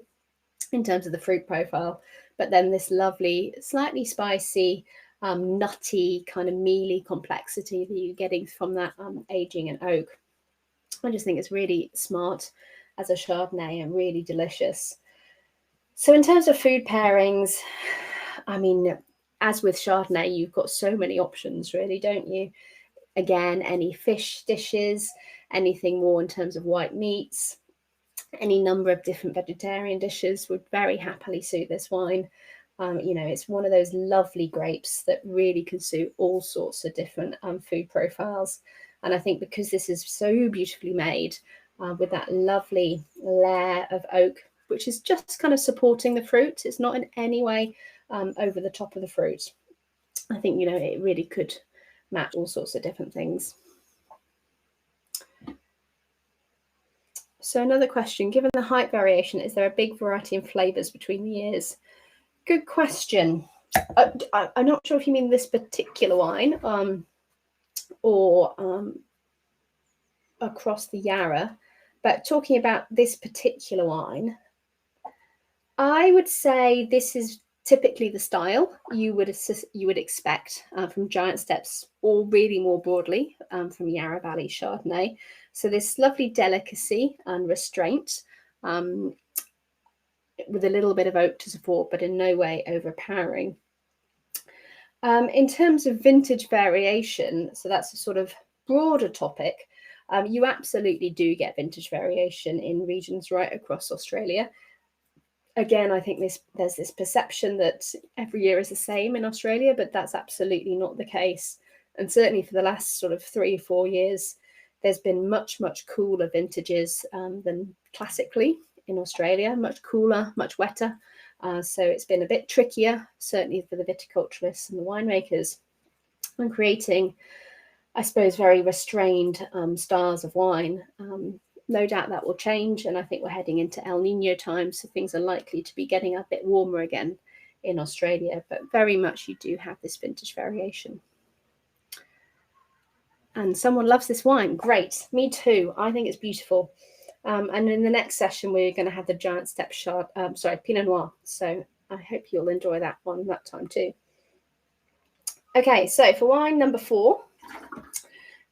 in terms of the fruit profile. But then this lovely, slightly spicy, nutty, kind of mealy complexity that you're getting from that aging in oak. I just think it's really smart as a Chardonnay and really delicious. So in terms of food pairings, I mean, as with Chardonnay, you've got so many options, really, don't you? Again, any fish dishes, anything more in terms of white meats, any number of different vegetarian dishes would very happily suit this wine. You know, it's one of those lovely grapes that really can suit all sorts of different food profiles. And I think because this is so beautifully made with that lovely layer of oak, which is just kind of supporting the fruit, it's not in any way over the top of the fruit. I think, you know, it really could match all sorts of different things. So another question, given the height variation, is there a big variety in flavours between the years? Good question. I'm not sure if you mean this particular wine or across the Yarra, but talking about this particular wine, I would say this is typically the style you would expect from Giant Steps, or really more broadly from Yarra Valley Chardonnay. So this lovely delicacy and restraint with a little bit of oak to support, but in no way overpowering. In terms of vintage variation, so that's a sort of broader topic, you absolutely do get vintage variation in regions right across Australia. Again, I think there's this perception that every year is the same in Australia, but that's absolutely not the case. And certainly for the last sort of 3 or 4 years, there's been much, much cooler vintages than classically in Australia, much cooler, much wetter. So it's been a bit trickier, certainly for the viticulturists and the winemakers, and creating, I suppose, very restrained styles of wine. No doubt that will change, and I think we're heading into El Nino time, so things are likely to be getting a bit warmer again in Australia, but very much you do have this vintage variation. And someone loves this wine. Great, me too. I think it's beautiful. And in the next session, we're going to have the Giant Step Pinot Noir. So I hope you'll enjoy that one that time too. Okay, so for wine number 4,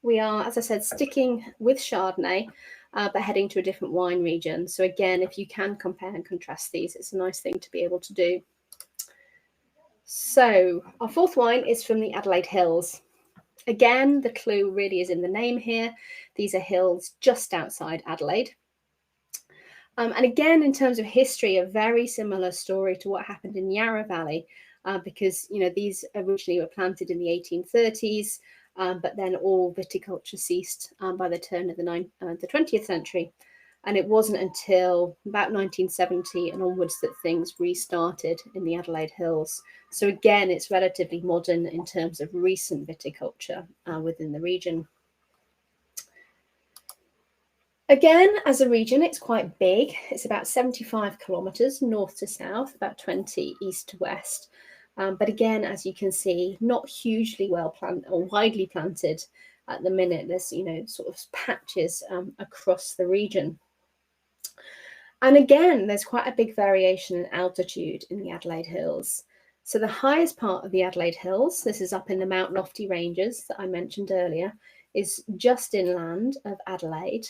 we are, as I said, sticking with Chardonnay, but heading to a different wine region. So again, if you can compare and contrast these, it's a nice thing to be able to do. So our 4th wine is from the Adelaide Hills. Again, the clue really is in the name here. These are hills just outside Adelaide. And again, in terms of history, a very similar story to what happened in Yarra Valley, because, you know, these originally were planted in the 1830s, but then all viticulture ceased by the turn of the 20th century. And it wasn't until about 1970 and onwards that things restarted in the Adelaide Hills. So again, it's relatively modern in terms of recent viticulture within the region. Again, as a region, it's quite big. It's about 75 kilometres north to south, about 20 east to west. But again, as you can see, not hugely well planted or widely planted at the minute. There's, you know, sort of patches across the region. And again, there's quite a big variation in altitude in the Adelaide Hills. So the highest part of the Adelaide Hills, this is up in the Mount Lofty Ranges that I mentioned earlier, is just inland of Adelaide,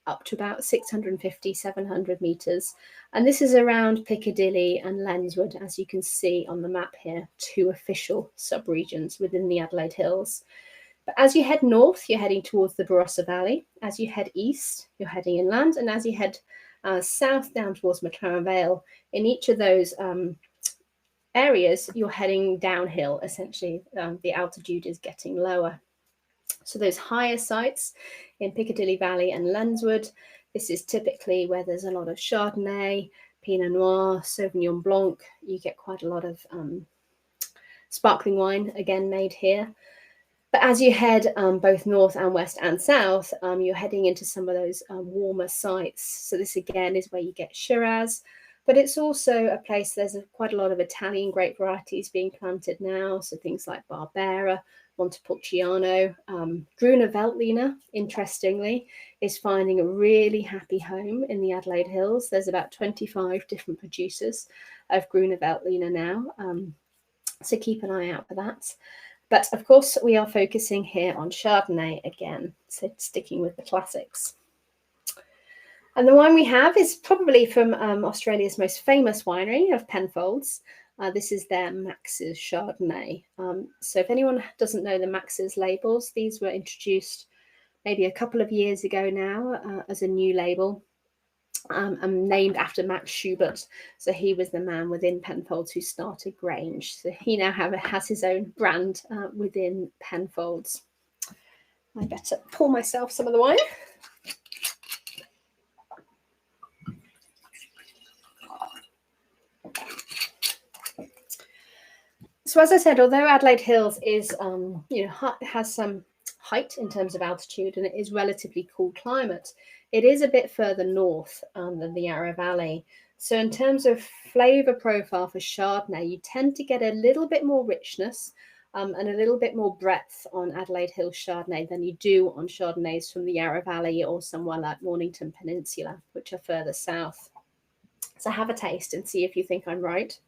up to about 650, 700 metres. And this is around Piccadilly and Lenswood, as you can see on the map here, 2 official subregions within the Adelaide Hills. But as you head north, you're heading towards the Barossa Valley. As you head east, you're heading inland. And as you head south down towards McLaren Vale, in each of those areas, you're heading downhill, essentially. The altitude is getting lower. So those higher sites in Piccadilly Valley and Lenswood, this is typically where there's a lot of Chardonnay, Pinot Noir, Sauvignon Blanc. You get quite a lot of sparkling wine, again, made here. But as you head both north and west and south, you're heading into some of those warmer sites. So this, again, is where you get Shiraz. But it's also a place, there's quite a lot of Italian grape varieties being planted now. So things like Barbera, Montepulciano. Gruner Veltliner, interestingly, is finding a really happy home in the Adelaide Hills. There's about 25 different producers of Gruner Veltliner now. So keep an eye out for that. But of course, we are focusing here on Chardonnay again, so sticking with the classics. And the wine we have is probably from Australia's most famous winery of Penfolds. This is their Max's Chardonnay. So if anyone doesn't know the Max's labels, these were introduced maybe a couple of years ago now as a new label. And named after Max Schubert. So he was the man within Penfolds who started Grange. So he now has his own brand within Penfolds. I better pour myself some of the wine. So as I said, although Adelaide Hills is, has some height in terms of altitude and it is relatively cool climate, it is a bit further north than the Yarra Valley. So in terms of flavour profile for Chardonnay, you tend to get a little bit more richness and a little bit more breadth on Adelaide Hills Chardonnay than you do on Chardonnays from the Yarra Valley or somewhere like Mornington Peninsula, which are further south. So have a taste and see if you think I'm right.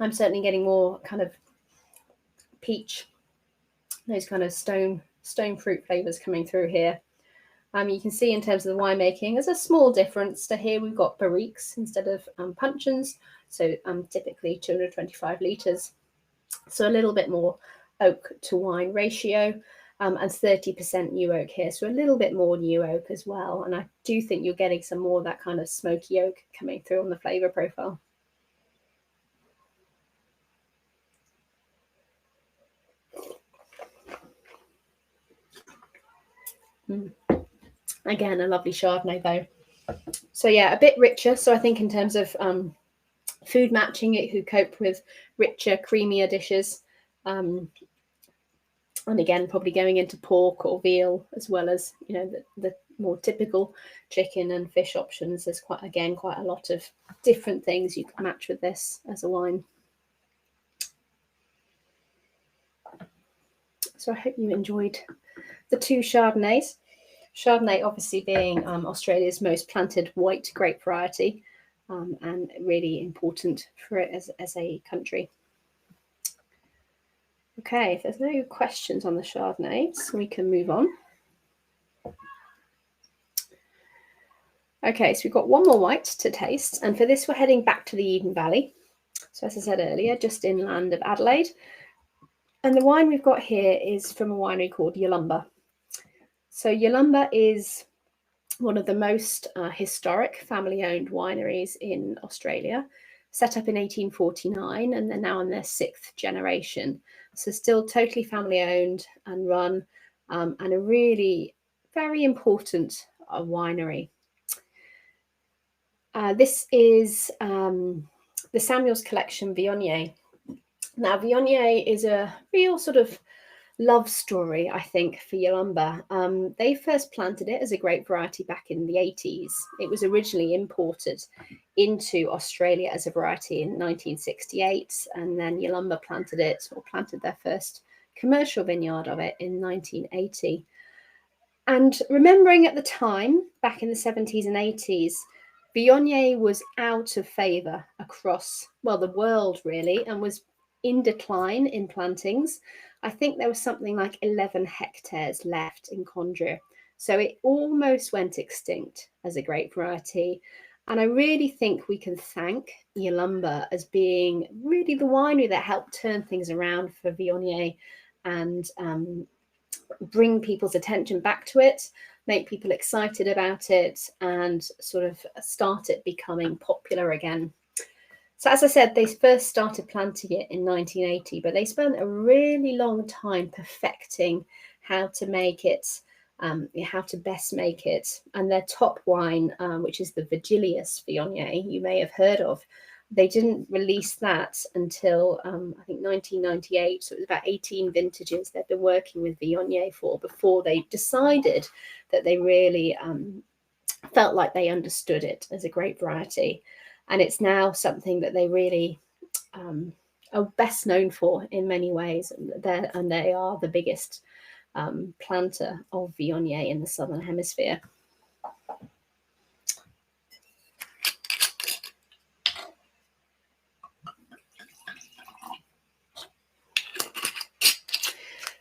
I'm certainly getting more kind of peach, those kind of stone fruit flavors coming through here. You can see in terms of the winemaking, there's a small difference. So here we've got barriques instead of puncheons, so typically 225 litres. So a little bit more oak to wine ratio and 30% new oak here. So a little bit more new oak as well. And I do think you're getting some more of that kind of smoky oak coming through on the flavour profile. Again, a lovely Chardonnay though. So yeah, a bit richer. So I think in terms of food matching, it could cope with richer, creamier dishes. And again, probably going into pork or veal as well as, you know, the more typical chicken and fish options. There's quite a lot of different things you can match with this as a wine. So I hope you enjoyed the 2 Chardonnays. Chardonnay obviously being Australia's most planted white grape variety and really important for it as a country. Okay, if there's no questions on the Chardonnays, we can move on. Okay, so we've got one more white to taste, and for this we're heading back to the Eden Valley. So as I said earlier, just inland of Adelaide. And the wine we've got here is from a winery called Yalumba. So Yalumba is one of the most historic family-owned wineries in Australia, set up in 1849, and they're now in their 6th generation. So still totally family-owned and run, and a really very important winery. This is the Samuels Collection Viognier. Now, Viognier is a real sort of love story, I think, for Yalumba. They first planted it as a grape variety back in the 80s. It was originally imported into Australia as a variety in 1968, and then Yalumba planted their first commercial vineyard of it in 1980. And remembering at the time, back in the 70s and 80s, Viognier was out of favour across, well, the world really, and was in decline in plantings. I think there was something like 11 hectares left in Condrieu. So it almost went extinct as a grape variety. And I really think we can thank Yalumba as being really the winery that helped turn things around for Viognier and bring people's attention back to it, make people excited about it, and sort of start it becoming popular again. So as I said, they first started planting it in 1980, but they spent a really long time perfecting how to make it, how to best make it. And their top wine, which is the Vigilius Viognier, you may have heard of, they didn't release that until I think 1998. So it was about 18 vintages they've been working with Viognier for before they decided that they really felt like they understood it as a grape variety. And it's now something that they really are best known for in many ways. And they are the biggest planter of Viognier in the Southern Hemisphere.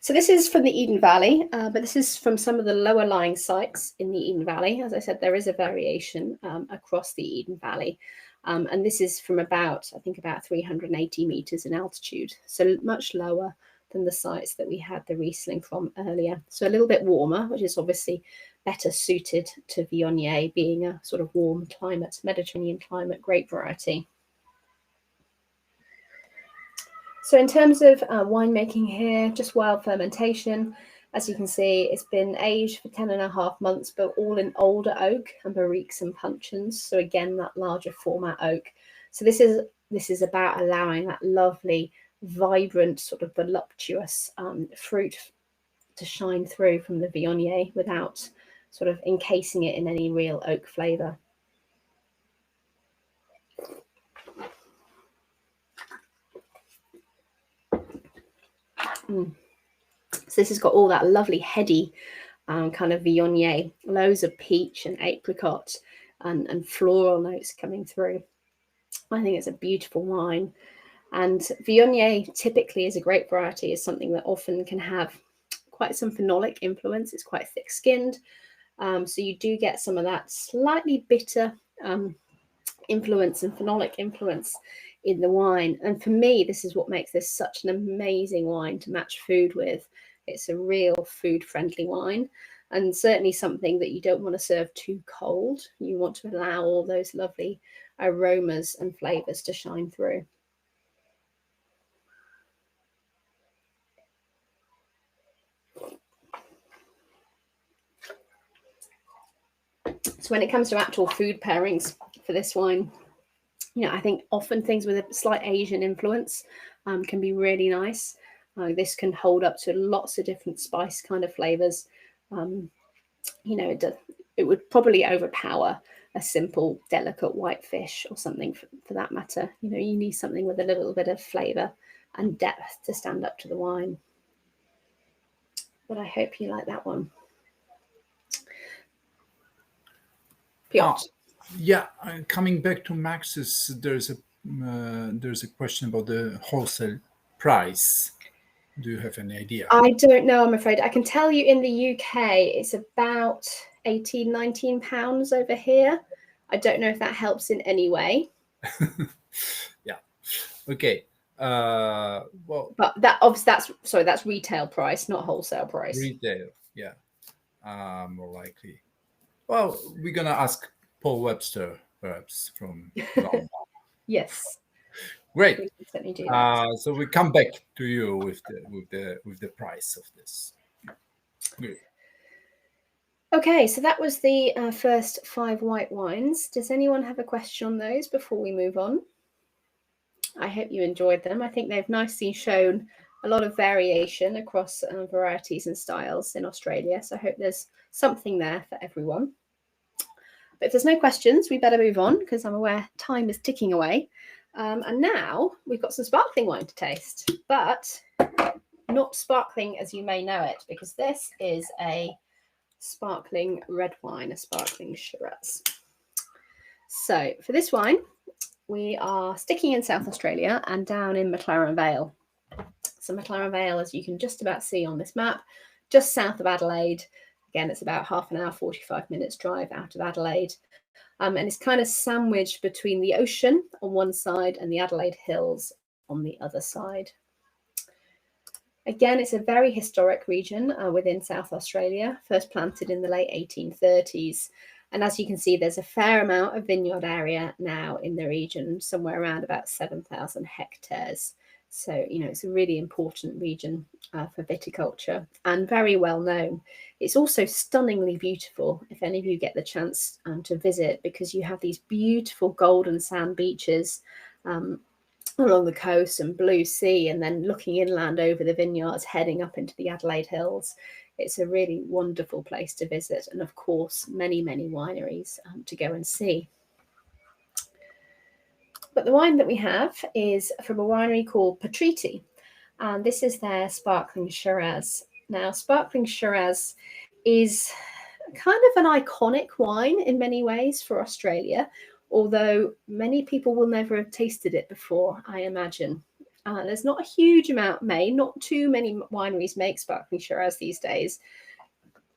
So this is from the Eden Valley, but this is from some of the lower lying sites in the Eden Valley. As I said, there is a variation across the Eden Valley. And this is from about 380 meters in altitude. So much lower than the sites that we had the Riesling from earlier. So a little bit warmer, which is obviously better suited to Viognier being a sort of warm climate, Mediterranean climate grape variety. So in terms of winemaking here, just wild fermentation. As you can see, it's been aged for 10.5 months, but all in older oak and barriques and puncheons. So again, that larger format oak. So this is about allowing that lovely, vibrant, sort of voluptuous fruit to shine through from the Viognier without sort of encasing it in any real oak flavour. So this has got all that lovely heady kind of Viognier, loads of peach and apricot and floral notes coming through. I think it's a beautiful wine. And Viognier typically as a grape variety is something that often can have quite some phenolic influence. It's quite thick-skinned. So you do get some of that slightly bitter influence and phenolic influence in the wine. And for me, this is what makes this such an amazing wine to match food with. It's a real food-friendly wine, and certainly something that you don't want to serve too cold. You want to allow all those lovely aromas and flavors to shine through. So when it comes to actual food pairings for this wine, I think often things with a slight Asian influence can be really nice. This can hold up to lots of different spice kind of flavors. It would probably overpower a simple, delicate white fish or something for that matter. You need something with a little bit of flavor and depth to stand up to the wine. But I hope you like that one. Piotr. Yeah, coming back to Max's, there's a question about the wholesale price. Do you have any idea? I don't know, I'm afraid. I can tell you in the UK, it's about 18, 19 pounds over here. I don't know if that helps in any way. Yeah. Okay. Well, but that's retail price, not wholesale price. Retail, yeah. More likely. Well, we're gonna ask Paul Webster, perhaps from London. Yes. Great. We can certainly do that. So we come back to you with the price of this. Good. Okay, so that was the first 5 white wines. Does anyone have a question on those before we move on? I hope you enjoyed them. I think they've nicely shown a lot of variation across varieties and styles in Australia. So I hope there's something there for everyone. But if there's no questions, we better move on because I'm aware time is ticking away. And now we've got some sparkling wine to taste, but not sparkling as you may know it, because this is a sparkling red wine, a sparkling Shiraz. So for this wine, we are sticking in South Australia and down in McLaren Vale. So McLaren Vale, as you can just about see on this map, just south of Adelaide. Again, it's about half an hour, 45 minutes drive out of Adelaide. And it's kind of sandwiched between the ocean on one side and the Adelaide Hills on the other side. Again, it's a very historic region within South Australia, first planted in the late 1830s. And as you can see, there's a fair amount of vineyard area now in the region, somewhere around about 7,000 hectares. So, you know, it's a really important region for viticulture and very well known. It's also stunningly beautiful if any of you get the chance to visit, because you have these beautiful golden sand beaches along the coast and blue sea, and then looking inland over the vineyards, heading up into the Adelaide Hills. It's a really wonderful place to visit. And of course, many, many wineries to go and see. But the wine that we have is from a winery called Patriti, and this is their sparkling Shiraz. Now, sparkling Shiraz is kind of an iconic wine in many ways for Australia, although many people will never have tasted it before, I imagine. There's not a huge amount made, not too many wineries make sparkling Shiraz these days,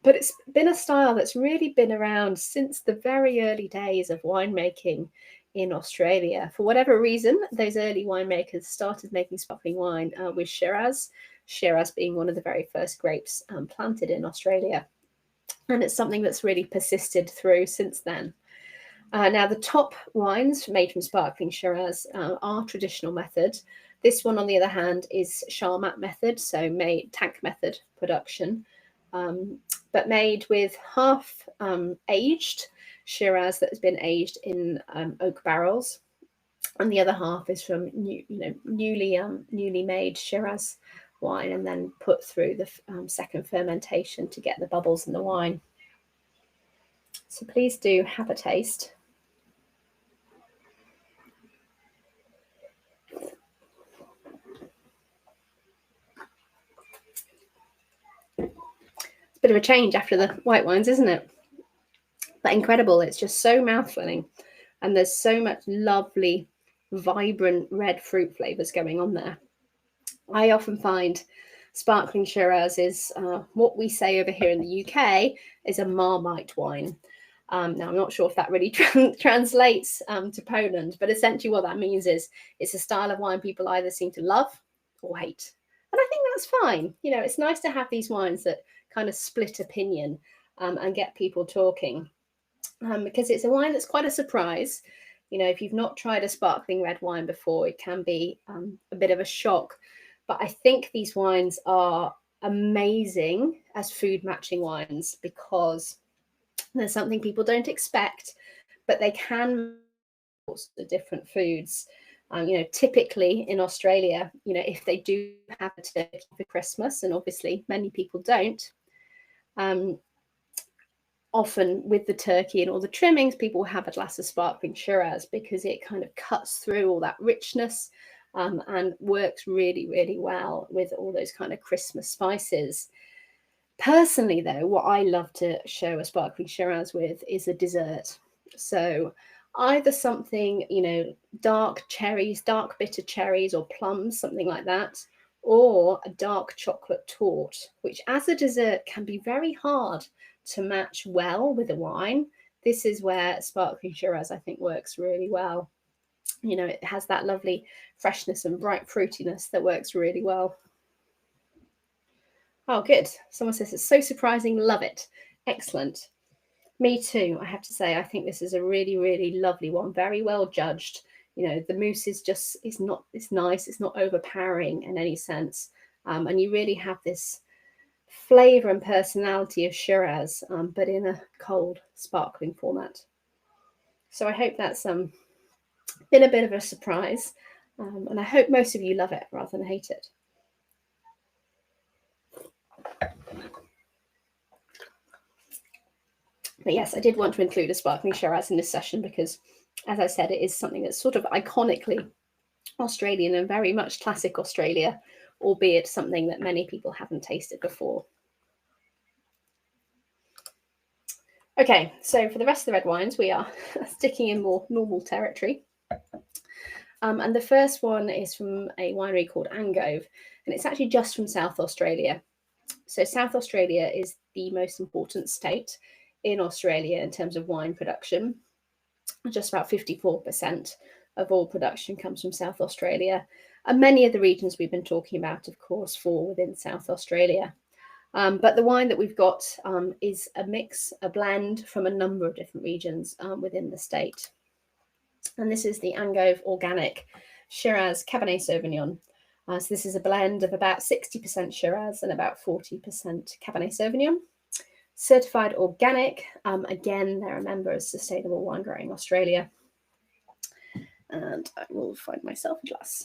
but it's been a style that's really been around since the very early days of winemaking in Australia. For whatever reason, those early winemakers started making sparkling wine with Shiraz, Shiraz being one of the very first grapes planted in Australia. And it's something that's really persisted through since then. Now, the top wines made from sparkling Shiraz are traditional method. This one, on the other hand, is Charmat method, so made tank method production, but made with half aged Shiraz that has been aged in oak barrels, and the other half is from newly made Shiraz wine, and then put through the second fermentation to get the bubbles in the wine. So please do have a taste. It's a bit of a change after the white wines, isn't it? But incredible. It's just so mouthfilling, and there's so much lovely, vibrant red fruit flavors going on there. I often find sparkling Shiraz is what we say over here in the UK is a Marmite wine. Now, I'm not sure if that really translates to Poland, but essentially what that means is it's a style of wine people either seem to love or hate. And I think that's fine. You know, it's nice to have these wines that kind of split opinion and get people talking, because it's a wine that's quite a surprise. You know, if you've not tried a sparkling red wine before, it can be a bit of a shock. But I think these wines are amazing as food matching wines, because there's something people don't expect, but they can the different foods. You know, typically in Australia, you know, if they do have a turkey for Christmas, and obviously many people don't, often with the turkey and all the trimmings, people have a glass of sparkling Shiraz, because it kind of cuts through all that richness and works really, really well with all those kind of Christmas spices. Personally, though, what I love to show a sparkling Shiraz with is a dessert. So either something, you know, dark cherries, dark bitter cherries or plums, something like that, or a dark chocolate torte, which as a dessert can be very hard to match well with a wine. This is where sparkling Shiraz, I think, works really well. You know, it has that lovely freshness and bright fruitiness that works really well. Oh, good. Someone says it's so surprising. Love it. Excellent. Me too, I have to say. I think this is a really, really lovely one. Very well judged. You know, the mousse is just, it's nice. It's not overpowering in any sense. And you really have this flavor and personality of Shiraz, but in a cold, sparkling format. So I hope that's been a bit of a surprise. And I hope most of you love it rather than hate it. But yes, I did want to include a sparkling Shiraz in this session because, as I said, it is something that's sort of iconically Australian and very much classic Australia, albeit something that many people haven't tasted before. Okay, so for the rest of the red wines, we are sticking in more normal territory. And the first one is from a winery called Angove, and it's actually just from South Australia. So South Australia is the most important state in Australia in terms of wine production. Just about 54% of all production comes from South Australia. And many of the regions we've been talking about, of course, fall within South Australia. But the wine that we've got is a mix, a blend from a number of different regions within the state. And this is the Angove Organic Shiraz Cabernet Sauvignon. So this is a blend of about 60% Shiraz and about 40% Cabernet Sauvignon. Certified organic. Again, they're a member of Sustainable Wine Growing Australia. And I will find myself a glass.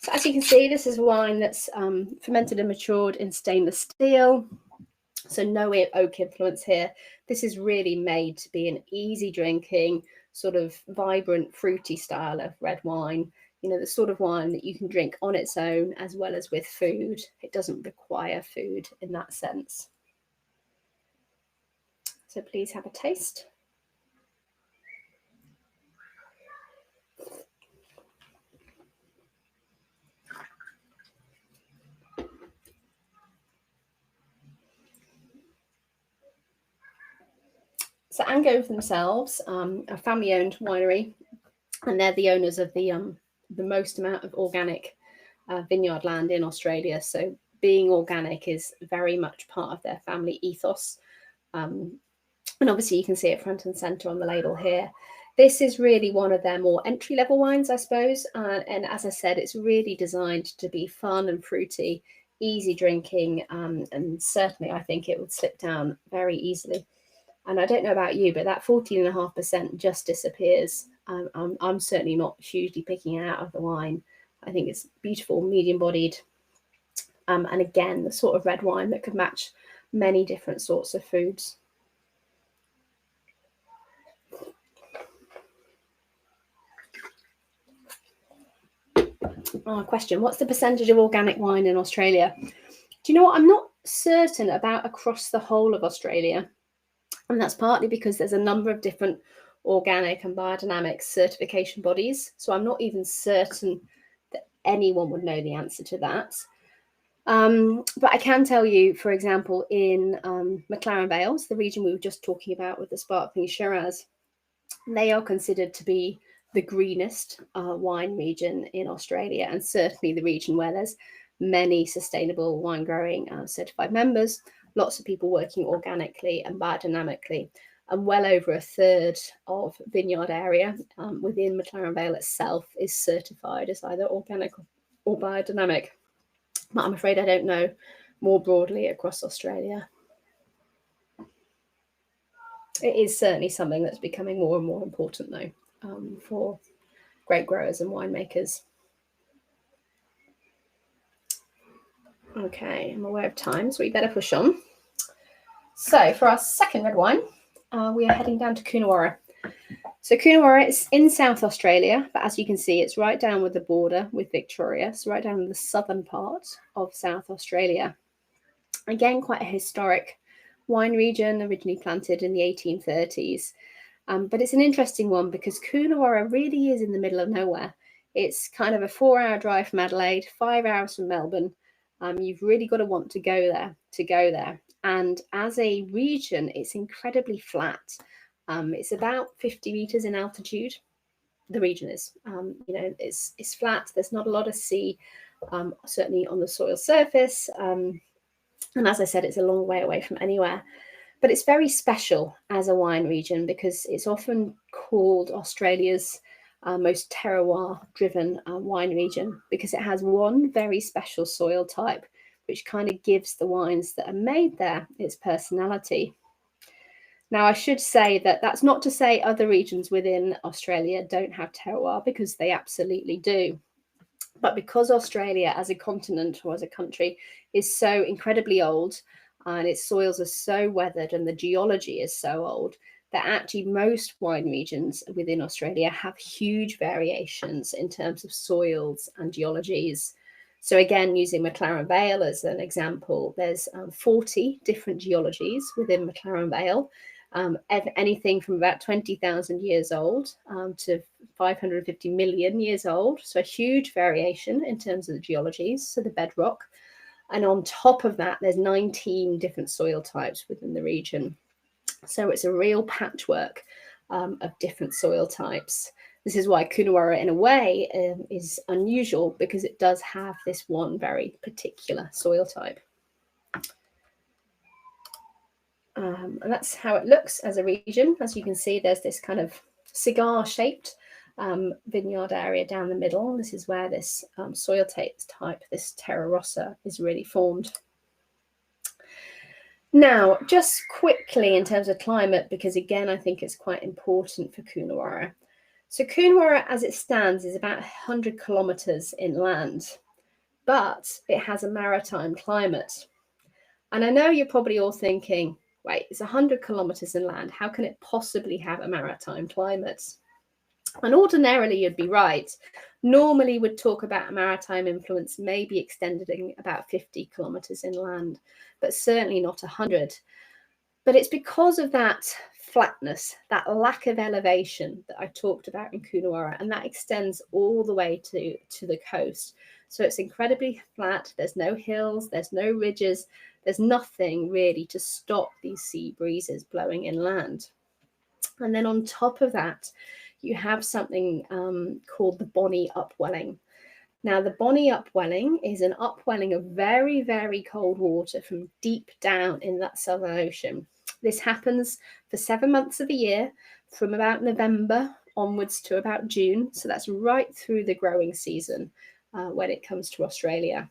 So as you can see, this is wine that's fermented and matured in stainless steel. So no oak influence here. This is really made to be an easy drinking, sort of vibrant, fruity style of red wine. You know, the sort of wine that you can drink on its own as well as with food. It doesn't require food in that sense. So please have a taste. So Angove themselves are a family-owned winery, and they're the owners of the most amount of organic vineyard land in Australia. So being organic is very much part of their family ethos. And obviously you can see it front and center on the label here. This is really one of their more entry-level wines, I suppose. And as I said, it's really designed to be fun and fruity, easy drinking, and certainly I think it would slip down very easily. And I don't know about you, but that 14.5% just disappears. I'm certainly not hugely picking it out of the wine. I think it's beautiful, medium-bodied. And again, the sort of red wine that could match many different sorts of foods. Question, what's the percentage of organic wine in Australia? Do you know what? I'm not certain about across the whole of Australia. And that's partly because there's a number of different organic and biodynamic certification bodies. So I'm not even certain that anyone would know the answer to that. But I can tell you, for example, in McLaren Vales, the region we were just talking about with the sparkling Shiraz, they are considered to be the greenest wine region in Australia, and certainly the region where there's many sustainable wine growing certified members, lots of people working organically and biodynamically, and well over a third of vineyard area within McLaren Vale itself is certified as either organic or biodynamic. But I'm afraid I don't know more broadly across Australia. It is certainly something that's becoming more and more important, though, for grape growers and winemakers. Okay, I'm aware of time, so we better push on. So for our second red wine, we are heading down to Coonawarra. So Coonawarra is in South Australia, but as you can see, it's right down with the border with Victoria, so right down in the southern part of South Australia. Again, quite a historic wine region, originally planted in the 1830s. But it's an interesting one because Coonawarra really is in the middle of nowhere. It's kind of a 4-hour drive from Adelaide, 5 hours from Melbourne. You've really got to want to go there. And as a region, it's incredibly flat. It's about 50 meters in altitude. The region is, it's flat. There's not a lot of sea, certainly on the soil surface. And as I said, it's a long way away from anywhere. But it's very special as a wine region because it's often called Australia's most terroir-driven wine region because it has one very special soil type, which kind of gives the wines that are made there its personality. Now, I should say that that's not to say other regions within Australia don't have terroir, because they absolutely do. But because Australia as a continent or as a country is so incredibly old and its soils are so weathered and the geology is so old, that actually most wine regions within Australia have huge variations in terms of soils and geologies. So again, using McLaren Vale as an example, there's 40 different geologies within McLaren Vale, anything from about 20,000 years old to 550 million years old. So a huge variation in terms of the geologies, so the bedrock. And on top of that, there's 19 different soil types within the region. So it's a real patchwork of different soil types. This is why Coonawarra, in a way, is unusual, because it does have this one very particular soil type. And that's how it looks as a region. As you can see, there's this kind of cigar-shaped vineyard area down the middle. This is where this soil type, this Terra Rossa, is really formed. Now, just quickly in terms of climate, because again, I think it's quite important for Coonawarra. So Coonawarra, as it stands, is about 100 kilometres inland, but it has a maritime climate. And I know you're probably all thinking, wait, it's 100 kilometres inland. How can it possibly have a maritime climate? And ordinarily, you'd be right. Normally, we'd talk about maritime influence maybe extending about 50 kilometres inland, but certainly not 100. But it's because of that flatness, that lack of elevation that I talked about in Coonawarra, and that extends all the way to the coast. So it's incredibly flat. There's no hills, there's no ridges, there's nothing really to stop these sea breezes blowing inland. And then on top of that, you have something called the Bonny Upwelling. Now, the Bonny Upwelling is an upwelling of very, very cold water from deep down in that Southern Ocean. This happens for 7 months of the year, from about November onwards to about June. So that's right through the growing season when it comes to Australia.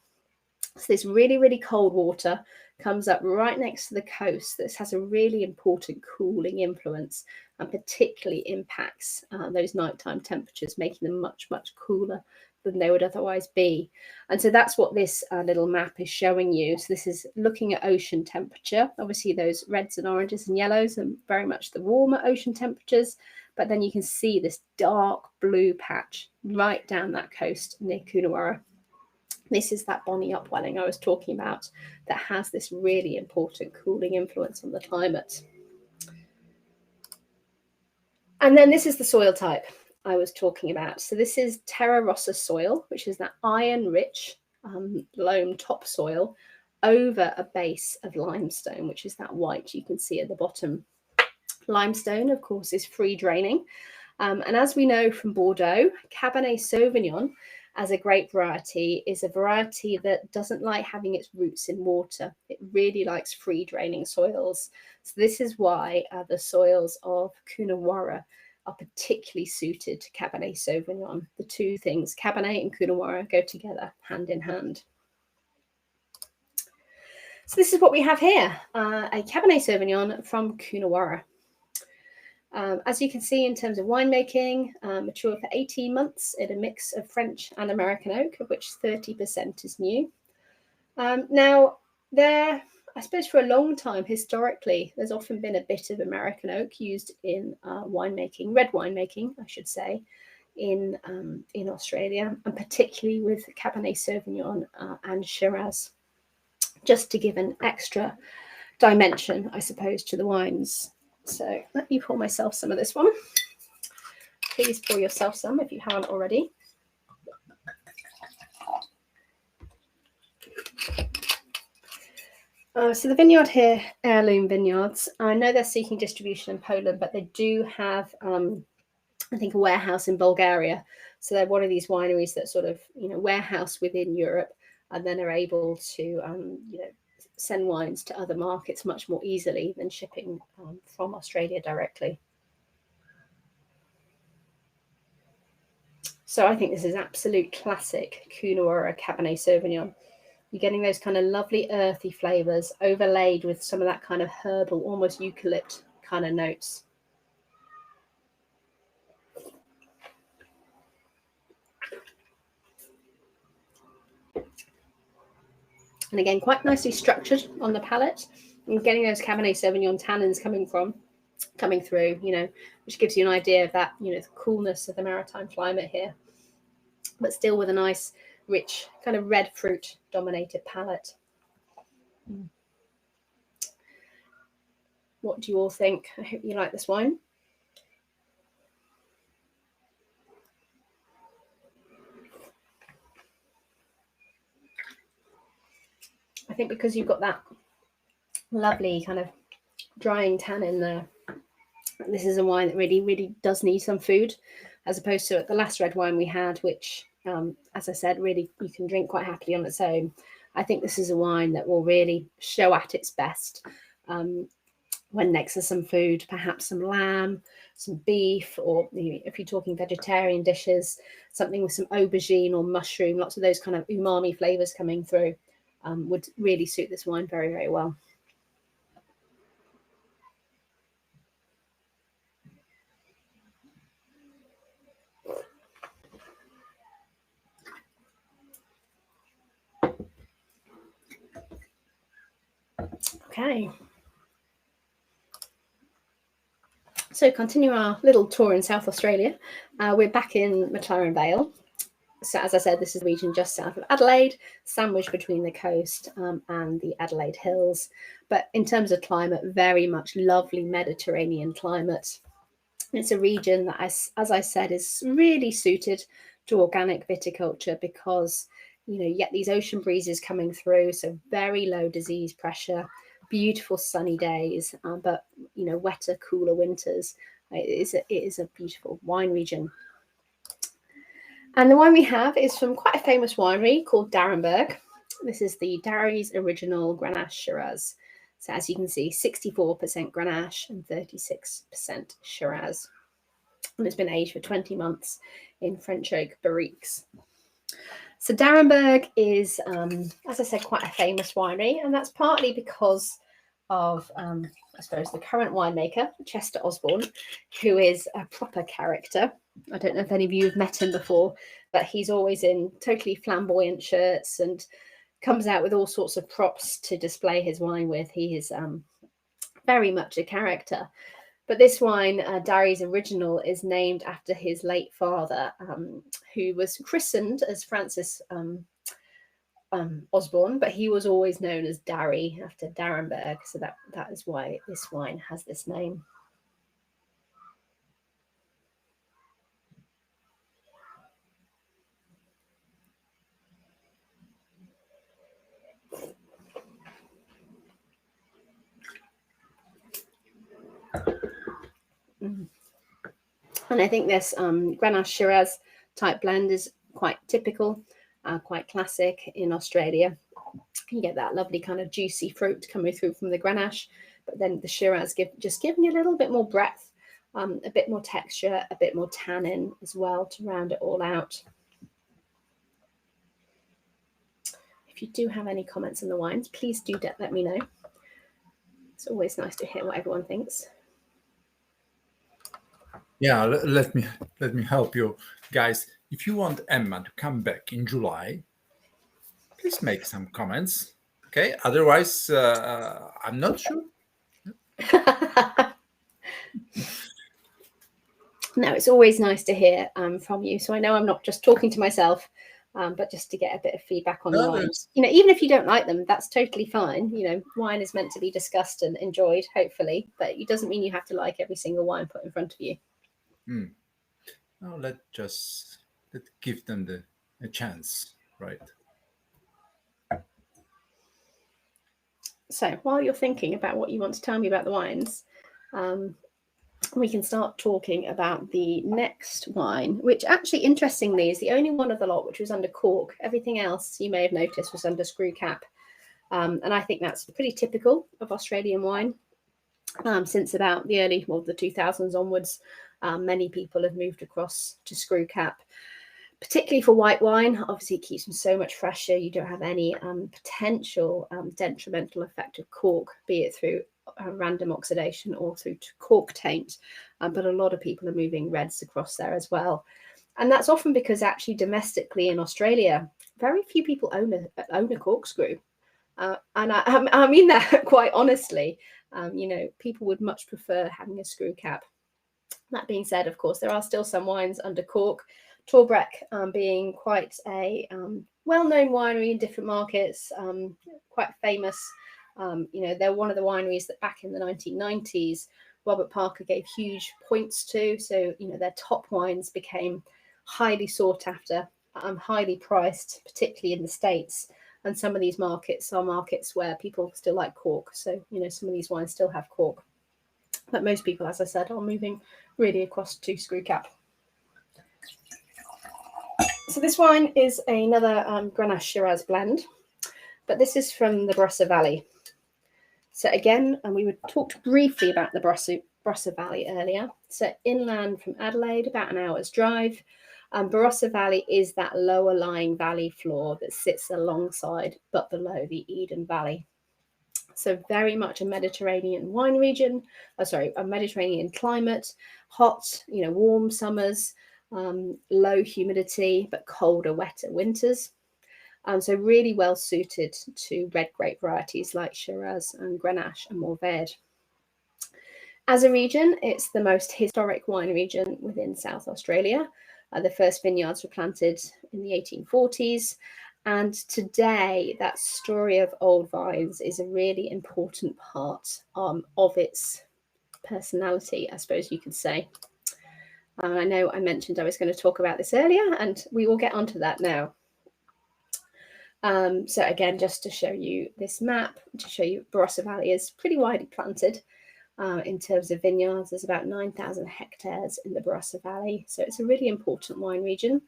So this really, really cold water comes up right next to the coast. This has a really important cooling influence and particularly impacts those nighttime temperatures, making them much, much cooler than they would otherwise be. And so that's what this little map is showing you. So this is looking at ocean temperature. Obviously, those reds and oranges and yellows are very much the warmer ocean temperatures. But then you can see this dark blue patch right down that coast near Coonawarra. This is that Bonny Upwelling I was talking about that has this really important cooling influence on the climate. And then this is the soil type I was talking about. So this is Terra Rossa soil, which is that iron-rich loam topsoil over a base of limestone, which is that white you can see at the bottom. Limestone, of course, is free draining. And as we know from Bordeaux, Cabernet Sauvignon, as a grape variety, is a variety that doesn't like having its roots in water. It really likes free draining soils. So this is why the soils of Coonawarra are particularly suited to Cabernet Sauvignon. The two things, Cabernet and Coonawarra, go together hand in hand. So this is what we have here, a Cabernet Sauvignon from Coonawarra. As you can see, in terms of winemaking, mature for 18 months in a mix of French and American oak, of which 30% is new. Now, I suppose for a long time, historically, there's often been a bit of American oak used in winemaking, red winemaking, I should say, in Australia, and particularly with Cabernet Sauvignon and Shiraz, just to give an extra dimension, I suppose, to the wines. So let me pour myself some of this one. Please pour yourself some if you haven't already. So the vineyard here, Heirloom Vineyards, I know they're seeking distribution in Poland, but they do have, I think, a warehouse in Bulgaria. So they're one of these wineries that sort of, warehouse within Europe, and then are able to, send wines to other markets much more easily than shipping from Australia directly. So I think this is absolute classic Coonawarra Cabernet Sauvignon. You're getting those kind of lovely earthy flavors overlaid with some of that kind of herbal, almost eucalypt kind of notes. And again, quite nicely structured on the palate. And getting those Cabernet Sauvignon tannins coming from coming through, which gives you an idea of that, the coolness of the maritime climate here, but still with a nice, rich, kind of red fruit dominated palate. What do you all think? I hope you like this wine. I think because you've got that lovely kind of drying tannin there, this is a wine that really, really does need some food, as opposed to the last red wine we had, which, as I said, really you can drink quite happily on its own. I think this is a wine that will really show at its best when next to some food, perhaps some lamb, some beef, or if you're talking vegetarian dishes, something with some aubergine or mushroom, lots of those kind of umami flavors coming through, would really suit this wine very, very well. Okay. So continue our little tour in South Australia. We're back in McLaren Vale. So as I said, this is the region just south of Adelaide, sandwiched between the coast and the Adelaide Hills. But in terms of climate, very much lovely Mediterranean climate. It's a region that, as I said, is really suited to organic viticulture because, you get these ocean breezes coming through, so very low disease pressure, beautiful sunny days, but, wetter, cooler winters. It is a beautiful wine region. And the wine we have is from quite a famous winery called D'Arenberg. This is the Darry's Original Grenache Shiraz. So as you can see, 64% Grenache and 36% Shiraz. And it's been aged for 20 months in French oak barriques. So D'Arenberg is, as I said, quite a famous winery. And that's partly because of, I suppose, the current winemaker, Chester Osborne, who is a proper character. I don't know if any of you have met him before, but he's always in totally flamboyant shirts and comes out with all sorts of props to display his wine with. He is very much a character. But this wine, Darry's Original, is named after his late father, who was christened as Francis Osborne, but he was always known as Darry after D'Arenberg. So that is why this wine has this name. And I think this Grenache Shiraz type blend is quite typical, quite classic in Australia. You get that lovely kind of juicy fruit coming through from the Grenache, but then the Shiraz just giving you a little bit more breadth, a bit more texture, a bit more tannin as well to round it all out. If you do have any comments on the wines, please do let me know. It's always nice to hear what everyone thinks. Yeah, let me help you guys. If you want Emma to come back in July, please make some comments. Okay, otherwise I'm not sure. No, it's always nice to hear from you. So I know I'm not just talking to myself, but just to get a bit of feedback on the wines. Even if you don't like them, that's totally fine. Wine is meant to be discussed and enjoyed, hopefully, but it doesn't mean you have to like every single wine put in front of you. Now let's give them a chance, right? So while you're thinking about what you want to tell me about the wines, we can start talking about the next wine, which actually, interestingly, is the only one of the lot which was under cork. Everything else, you may have noticed, was under screw cap. And I think that's pretty typical of Australian wine. Since about the 2000s onwards, many people have moved across to screw cap, particularly for white wine. Obviously, it keeps them so much fresher. You don't have any potential detrimental effect of cork, be it through random oxidation or through cork taint. But a lot of people are moving reds across there as well. And that's often because actually domestically in Australia, very few people own a corkscrew. And I mean that quite honestly. People would much prefer having a screw cap. That being said, of course, there are still some wines under cork. Torbreck being quite a well-known winery in different markets, quite famous. They're one of the wineries that back in the 1990s, Robert Parker gave huge points to. So, their top wines became highly sought after, highly priced, particularly in the States. And some of these markets are markets where people still like cork. So, some of these wines still have cork. But most people, as I said, are moving really across to screw cap. So this wine is another Grenache Shiraz blend, but this is from the Barossa Valley. So again, and we talked briefly about the Barossa Valley earlier. So inland from Adelaide, about an hour's drive. Barossa Valley is that lower lying valley floor that sits alongside but below the Eden Valley. So very much a Mediterranean wine region, a Mediterranean climate, hot, warm summers, low humidity, but colder, wetter winters. So really well suited to red grape varieties like Shiraz and Grenache and Mourvedre. As a region, it's the most historic wine region within South Australia. The first vineyards were planted in the 1840s. And today, that story of old vines is a really important part of its personality, I suppose you could say. I know I mentioned I was going to talk about this earlier, and we will get onto that now. So again, just to show you this map, to show you Barossa Valley is pretty widely planted in terms of vineyards. There's about 9,000 hectares in the Barossa Valley. So it's a really important wine region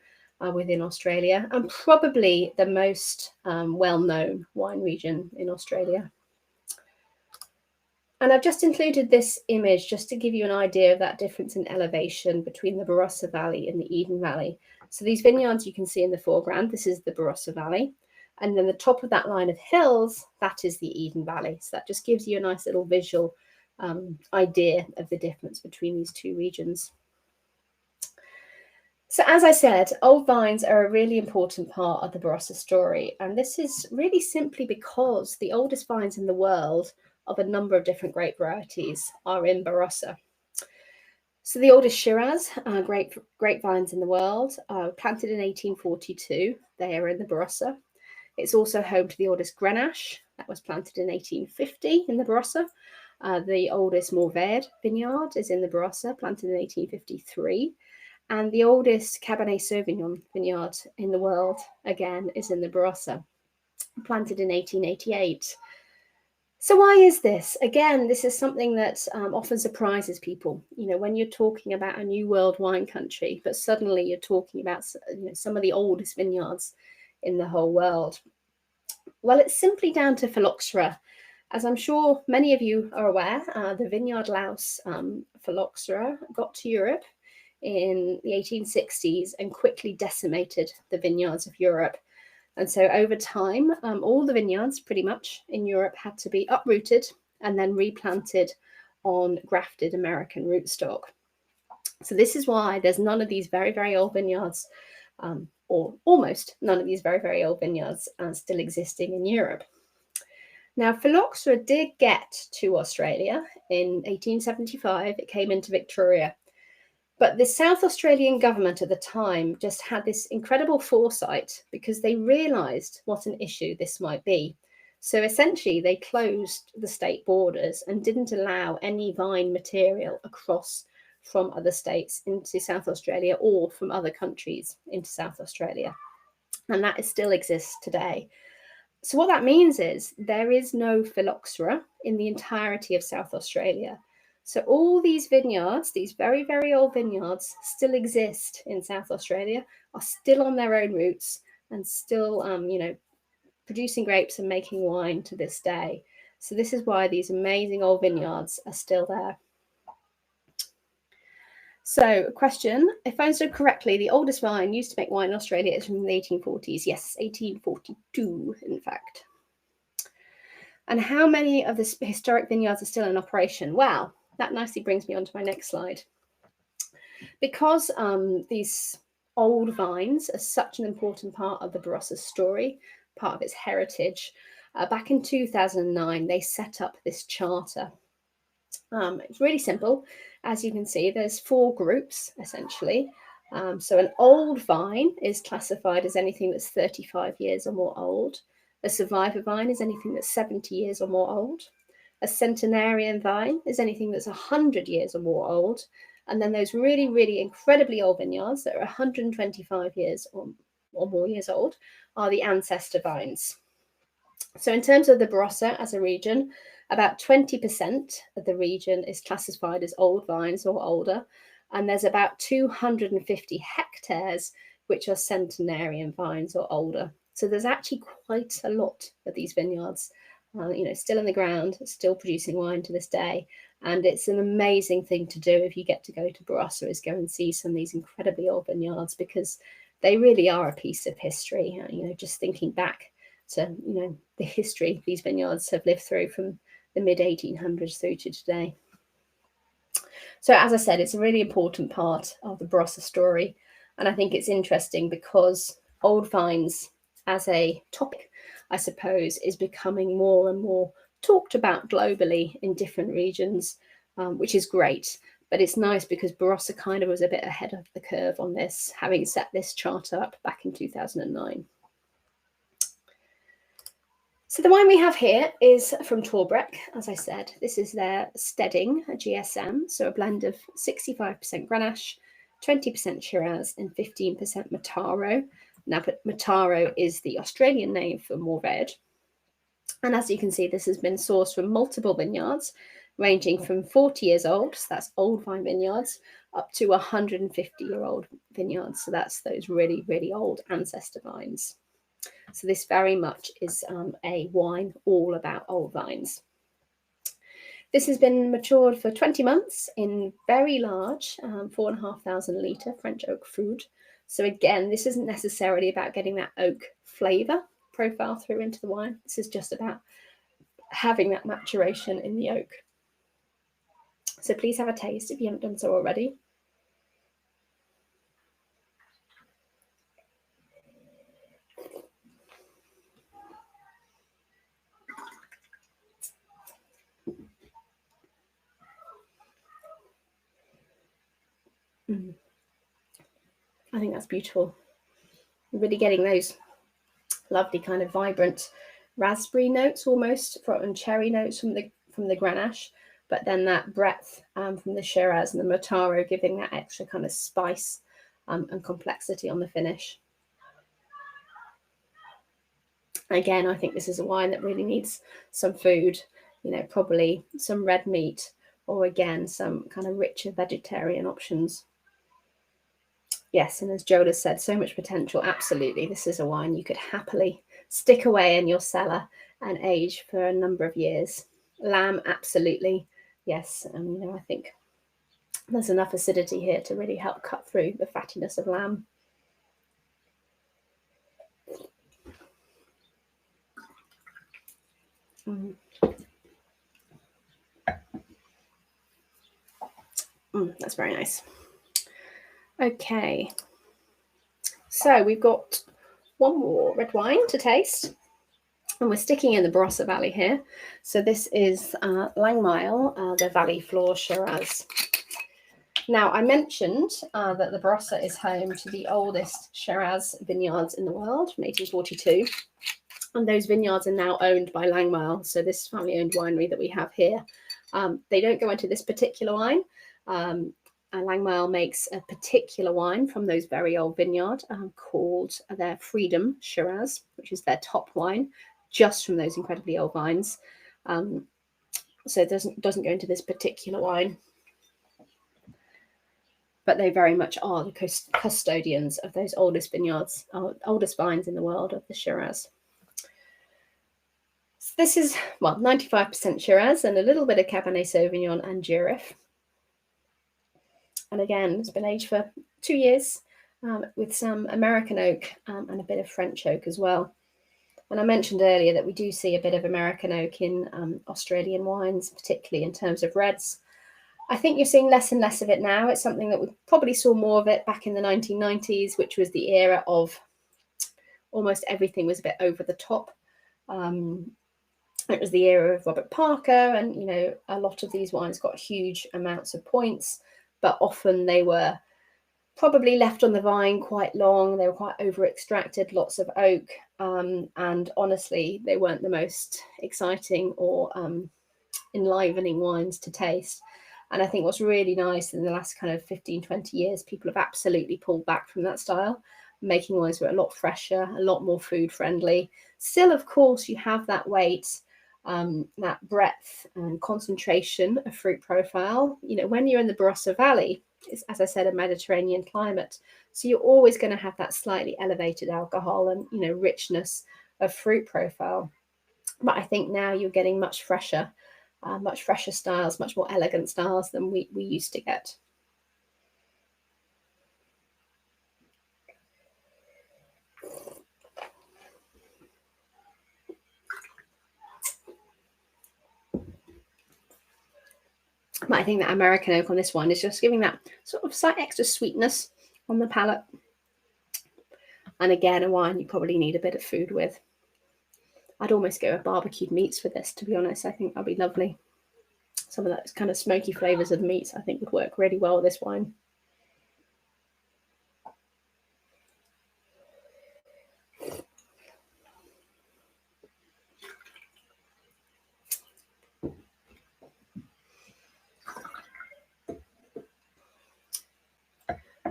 within Australia, and probably the most well-known wine region in Australia. And I've just included this image just to give you an idea of that difference in elevation between the Barossa Valley and the Eden Valley. So these vineyards you can see in the foreground, this is the Barossa Valley. And then the top of that line of hills, that is the Eden Valley. So that just gives you a nice little visual idea of the difference between these two regions. So as I said, old vines are a really important part of the Barossa story. And this is really simply because the oldest vines in the world of a number of different grape varieties are in Barossa. So the oldest Shiraz grapevines in the world are planted in 1842. They are in the Barossa. It's also home to the oldest Grenache that was planted in 1850 in the Barossa. The oldest Mourvedre vineyard is in the Barossa, planted in 1853. And the oldest Cabernet Sauvignon vineyard in the world, again, is in the Barossa, planted in 1888. So why is this? Again, this is something that often surprises people, when you're talking about a new world wine country, but suddenly you're talking about some of the oldest vineyards in the whole world. Well, it's simply down to phylloxera. As I'm sure many of you are aware, the vineyard louse phylloxera got to Europe in the 1860s and quickly decimated the vineyards of Europe. And so over time, all the vineyards pretty much in Europe had to be uprooted and then replanted on grafted American rootstock. So this is why there's none of these very, very old vineyards, or almost none of these very, very old vineyards still existing in Europe. Now, phylloxera did get to Australia in 1875. It came into Victoria. But the South Australian government at the time just had this incredible foresight because they realised what an issue this might be. So essentially, they closed the state borders and didn't allow any vine material across from other states into South Australia or from other countries into South Australia. And that still exists today. So what that means is there is no phylloxera in the entirety of South Australia. So all these vineyards, these very, very old vineyards, still exist in South Australia, are still on their own roots and still, producing grapes and making wine to this day. So this is why these amazing old vineyards are still there. So question, if I understood correctly, the oldest vine used to make wine in Australia is from the 1840s. Yes, 1842, in fact. And how many of the historic vineyards are still in operation? Well, that nicely brings me on to my next slide. Because these old vines are such an important part of the Barossa story, part of its heritage, back in 2009, they set up this charter. It's really simple. As you can see, there's 4 groups essentially. So an old vine is classified as anything that's 35 years or more old. A survivor vine is anything that's 70 years or more old. A centenarian vine is anything that's 100 years or more old. And then those really, really incredibly old vineyards that are 125 years or more years old are the ancestor vines. So in terms of the Barossa as a region, about 20% of the region is classified as old vines or older, and there's about 250 hectares which are centenarian vines or older. So there's actually quite a lot of these vineyards, still in the ground, still producing wine to this day. And it's an amazing thing to do if you get to go to Barossa, is go and see some of these incredibly old vineyards, because they really are a piece of history. Just thinking back to the history these vineyards have lived through from the mid 1800s through to today. So as I said, it's a really important part of the Barossa story, and I think it's interesting because old vines as a topic, I suppose, is becoming more and more talked about globally in different regions, which is great. But it's nice because Barossa kind of was a bit ahead of the curve on this, having set this chart up back in 2009. So the wine we have here is from Torbreck, as I said. This is their Stedding GSM, so a blend of 65% Grenache, 20% Shiraz and 15% Mataro. Now, Mataro is the Australian name for Mourvèdre. And as you can see, this has been sourced from multiple vineyards, ranging from 40 years old, so that's old vine vineyards, up to 150-year-old vineyards. So that's those really, really old ancestor vines. So this very much is a wine all about old vines. This has been matured for 20 months in very large 4,500 litre French oak food. So again, this isn't necessarily about getting that oak flavour profile through into the wine. This is just about having that maturation in the oak. So please have a taste if you haven't done so already. I think that's beautiful. You're really getting those lovely kind of vibrant raspberry notes almost, and cherry notes from the Grenache, but then that breadth from the Shiraz and the Mataro giving that extra kind of spice and complexity on the finish. Again, I think this is a wine that really needs some food, probably some red meat, or again, some kind of richer vegetarian options. Yes, and as Jola said, so much potential. Absolutely, this is a wine you could happily stick away in your cellar and age for a number of years. Lamb, absolutely. Yes, I think there's enough acidity here to really help cut through the fattiness of lamb. That's very nice. Okay, so we've got one more red wine to taste, and we're sticking in the Barossa Valley here. So this is Langmile, the Valley Floor Shiraz. Now, I mentioned that the Barossa is home to the oldest Shiraz vineyards in the world from 1842. And those vineyards are now owned by Langmile. So this family-owned winery that we have here, they don't go into this particular wine. Langmile makes a particular wine from those very old vineyard called their Freedom Shiraz, which is their top wine, just from those incredibly old vines. So it doesn't go into this particular wine. But they very much are the custodians of those oldest vineyards, oldest vines in the world of the Shiraz. So this is, 95% Shiraz and a little bit of Cabernet Sauvignon and Durif. And again, it's been aged for 2 years with some American oak and a bit of French oak as well. And I mentioned earlier that we do see a bit of American oak in Australian wines, particularly in terms of reds. I think you're seeing less and less of it now. It's something that we probably saw more of it back in the 1990s, which was the era of almost everything was a bit over the top. It was the era of Robert Parker, and a lot of these wines got huge amounts of points, but often they were probably left on the vine quite long. They were quite over extracted, lots of oak, and honestly, they weren't the most exciting or enlivening wines to taste. And I think what's really nice in the last kind of 15-20 years, people have absolutely pulled back from that style, making wines that are a lot fresher, a lot more food friendly. Still, of course, you have that weight, that breadth and concentration of fruit profile. When you're in the Barossa Valley, it's, as I said, a Mediterranean climate, so you're always going to have that slightly elevated alcohol and richness of fruit profile. But I think now you're getting much fresher styles, much more elegant styles than we used to get. But I think that American oak on this one is just giving that sort of slight extra sweetness on the palate. And again, a wine you probably need a bit of food with. I'd almost go with barbecued meats for this, to be honest. I think that'd be lovely. Some of those kind of smoky flavors of the meats, I think, would work really well with this wine.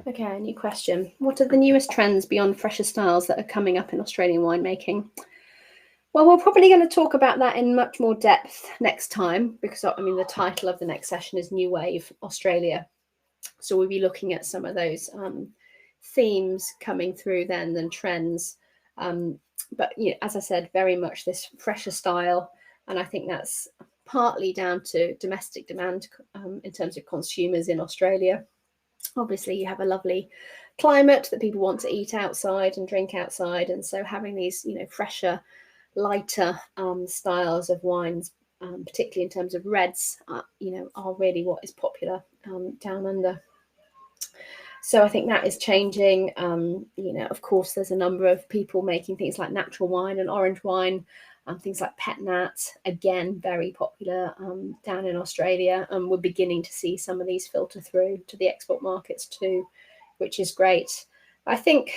Okay, a new question. What are the newest trends beyond fresher styles that are coming up in Australian winemaking? Well, we're probably going to talk about that in much more depth next time, because the title of the next session is New Wave Australia. So we'll be looking at some of those themes coming through then and trends. But as I said, very much this fresher style. And I think that's partly down to domestic demand in terms of consumers in Australia. Obviously, you have a lovely climate that people want to eat outside and drink outside. And so having these, fresher, lighter styles of wines, particularly in terms of reds, are really what is popular down under. So I think that is changing. Of course, there's a number of people making things like natural wine and orange wine, things like pet nat, again, very popular down in Australia. And we're beginning to see some of these filter through to the export markets too, which is great. I think,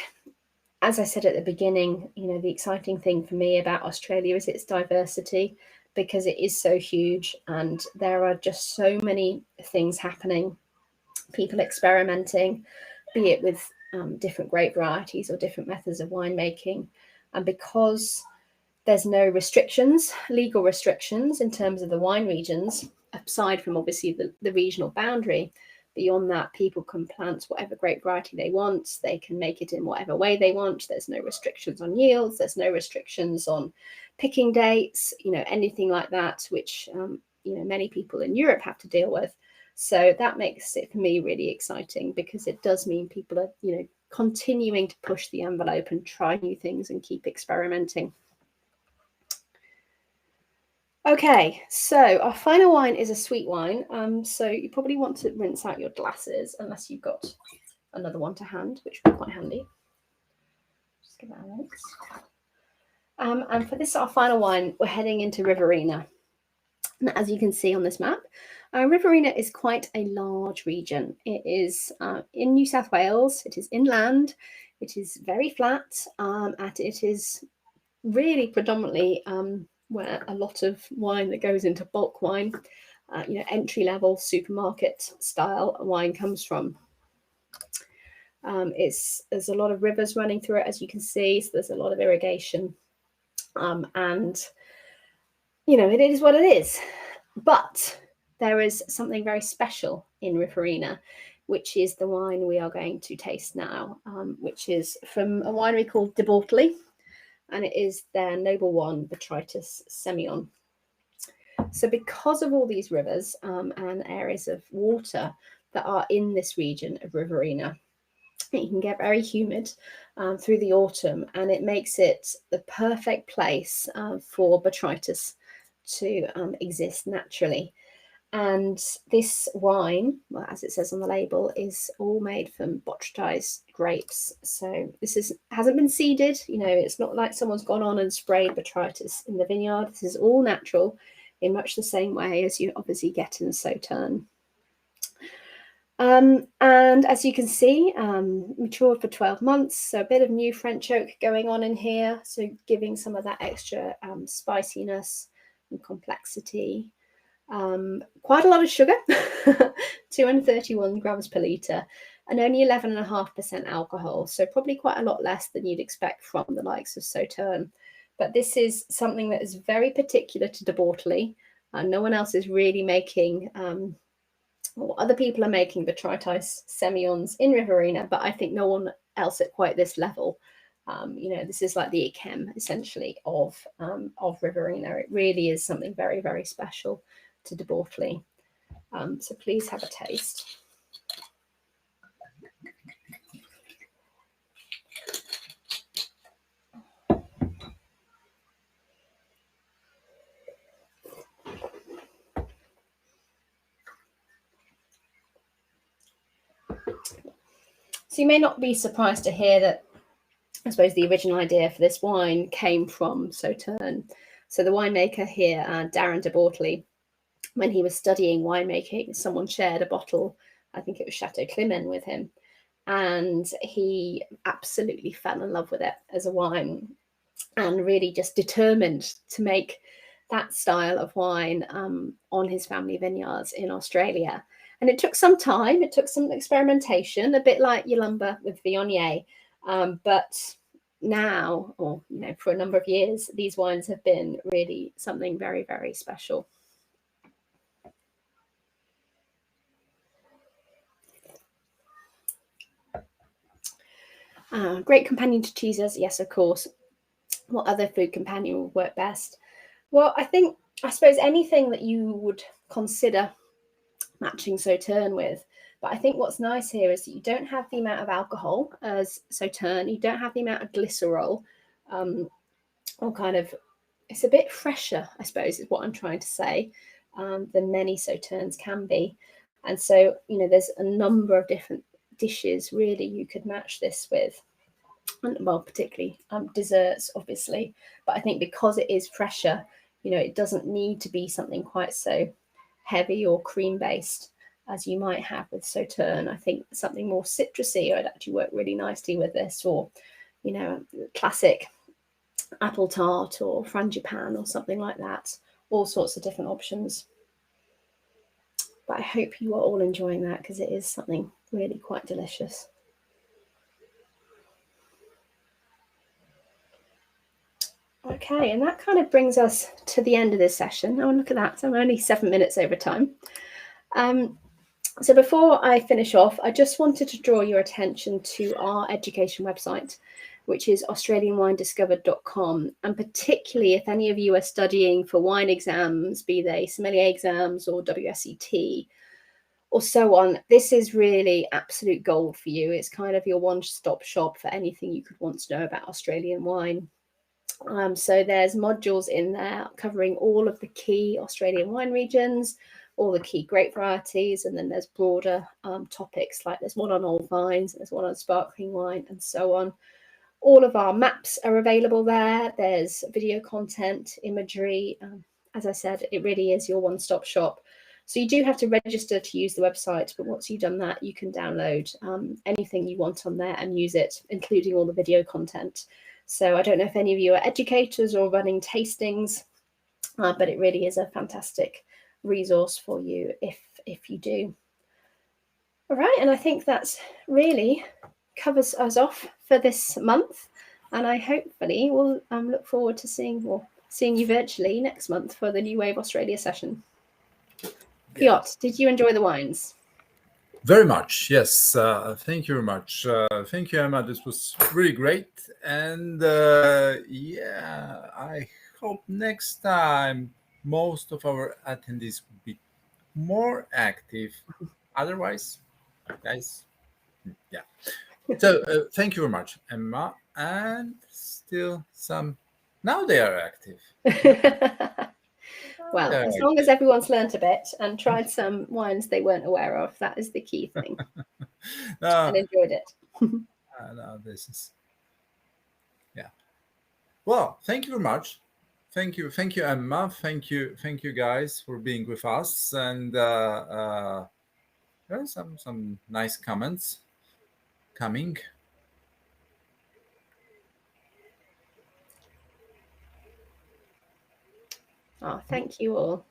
as I said at the beginning, the exciting thing for me about Australia is its diversity, because it is so huge and there are just so many things happening, people experimenting, be it with different grape varieties or different methods of winemaking. And because there's no restrictions, legal restrictions in terms of the wine regions, aside from obviously the regional boundary, beyond that, people can plant whatever grape variety they want. They can make it in whatever way they want. There's no restrictions on yields. There's no restrictions on picking dates, anything like that, which, many people in Europe have to deal with. So that makes it, for me, really exciting, because it does mean people are, continuing to push the envelope and try new things and keep experimenting. Okay, so our final wine is a sweet wine. So you probably want to rinse out your glasses, unless you've got another one to hand, which would be quite handy. Just give that a rinse. And for this, our final wine, we're heading into Riverina. And as you can see on this map, Riverina is quite a large region. It is in New South Wales. It is inland. It is very flat, and it is really predominantly where a lot of wine that goes into bulk wine, entry-level supermarket style wine comes from. There's a lot of rivers running through it, as you can see, so there's a lot of irrigation, and it is what it is. But there is something very special in Riverina, which is the wine we are going to taste now, which is from a winery called De Bortoli, and it is their Noble One Botrytis Semillon. So because of all these rivers and areas of water that are in this region of Riverina, it can get very humid through the autumn, and it makes it the perfect place for botrytis to exist naturally. And this wine, well, as it says on the label, is all made from botrytized grapes. So this hasn't been seeded. It's not like someone's gone on and sprayed botrytis in the vineyard. This is all natural in much the same way as you obviously get in Sauterne. And as you can see, matured for 12 months. So a bit of new French oak going on in here. So giving some of that extra spiciness and complexity. Quite a lot of sugar, 231 grams per litre, and only 11.5% alcohol. So probably quite a lot less than you'd expect from the likes of Sauterne. But this is something that is very particular to De Bortoli. No one else is really making, or other people are making botrytis Semillons in Riverina, but I think no one else at quite this level. This is like the Yquem essentially of Riverina. It really is something very, very special to De Bortoli. So please have a taste. So you may not be surprised to hear that, I suppose, the original idea for this wine came from Sauterne. So the winemaker here, Darren De Bortoli, when he was studying winemaking, someone shared a bottle, I think it was Chateau Clement, with him. And he absolutely fell in love with it as a wine and really just determined to make that style of wine on his family vineyards in Australia. And it took some time, it took some experimentation, a bit like Yalumba with Viognier. But now, or for a number of years, these wines have been really something very, very special. Great companion to cheeses, yes, of course. What other food companion would work best? Well, I suppose anything that you would consider matching Sauterne with. But I think what's nice here is that you don't have the amount of alcohol as Sauterne. You don't have the amount of glycerol, it's a bit fresher, I suppose, is what I'm trying to say, than many Sauternes can be. And so, there's a number of different dishes really you could match this with. Well, particularly desserts, obviously. But I think because it is fresher, it doesn't need to be something quite so heavy or cream based as you might have with Sauterne. I think something more citrusy would actually work really nicely with this, or classic apple tart or frangipan or something like that. All sorts of different options. But I hope you are all enjoying that, because it is something really quite delicious. Okay, and that kind of brings us to the end of this session. Oh, look at that. So I'm only 7 minutes over time. So before I finish off, I just wanted to draw your attention to our education website, which is australianwinediscovered.com. And particularly if any of you are studying for wine exams, be they sommelier exams or WSET or so on, this is really absolute gold for you. It's kind of your one-stop shop for anything you could want to know about Australian wine. So there's modules in there covering all of the key Australian wine regions, all the key grape varieties, and then there's broader topics, like there's one on old vines, there's one on sparkling wine, and so on. All of our maps are available there. There's video content, imagery. As I said, it really is your one-stop shop. So you do have to register to use the website, but once you've done that, you can download anything you want on there and use it, including all the video content. So I don't know if any of you are educators or running tastings, but it really is a fantastic resource for you if you do. All right, and I think that's really covers us off for this month, and I hopefully will look forward to seeing you virtually next month for the New Wave Australia session. Piotr, did you enjoy the wines? Very much, yes. Thank you very much. Thank you, Emma. This was really great. And yeah, I hope next time most of our attendees will be more active. Otherwise, guys, yeah. So thank you very much, Emma. And still some, now they are active. Well, Yeah. as long as everyone's learnt a bit and tried some wines they weren't aware of, that is the key thing. And enjoyed it. No, this is, yeah. Well, thank you very much. Thank you, Emma. Thank you, guys, for being with us. And there are some nice comments coming. Oh, thank you all.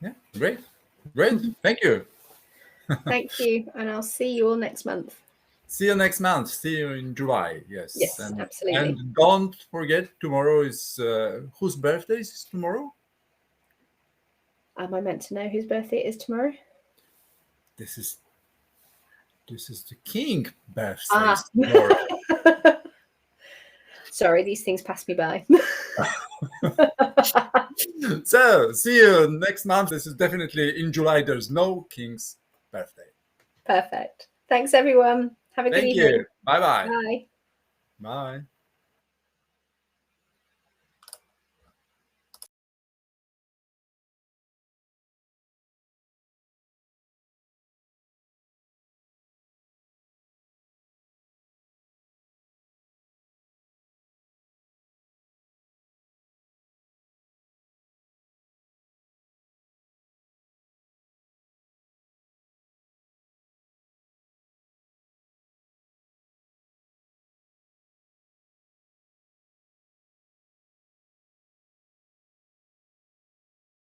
Yeah, great. Thank you. Thank you, and I'll see you all next month. See you next month. See you in July. Yes. Yes, absolutely. And don't forget, tomorrow is whose birthday is tomorrow? Am I meant to know whose birthday it is tomorrow? This is the king birthday Ah. tomorrow. Sorry, these things pass me by. So see you next month. This is definitely in July. There's no king's birthday. Perfect. Thanks, everyone. Have a good Thank evening. you. Bye-bye. Bye. Bye.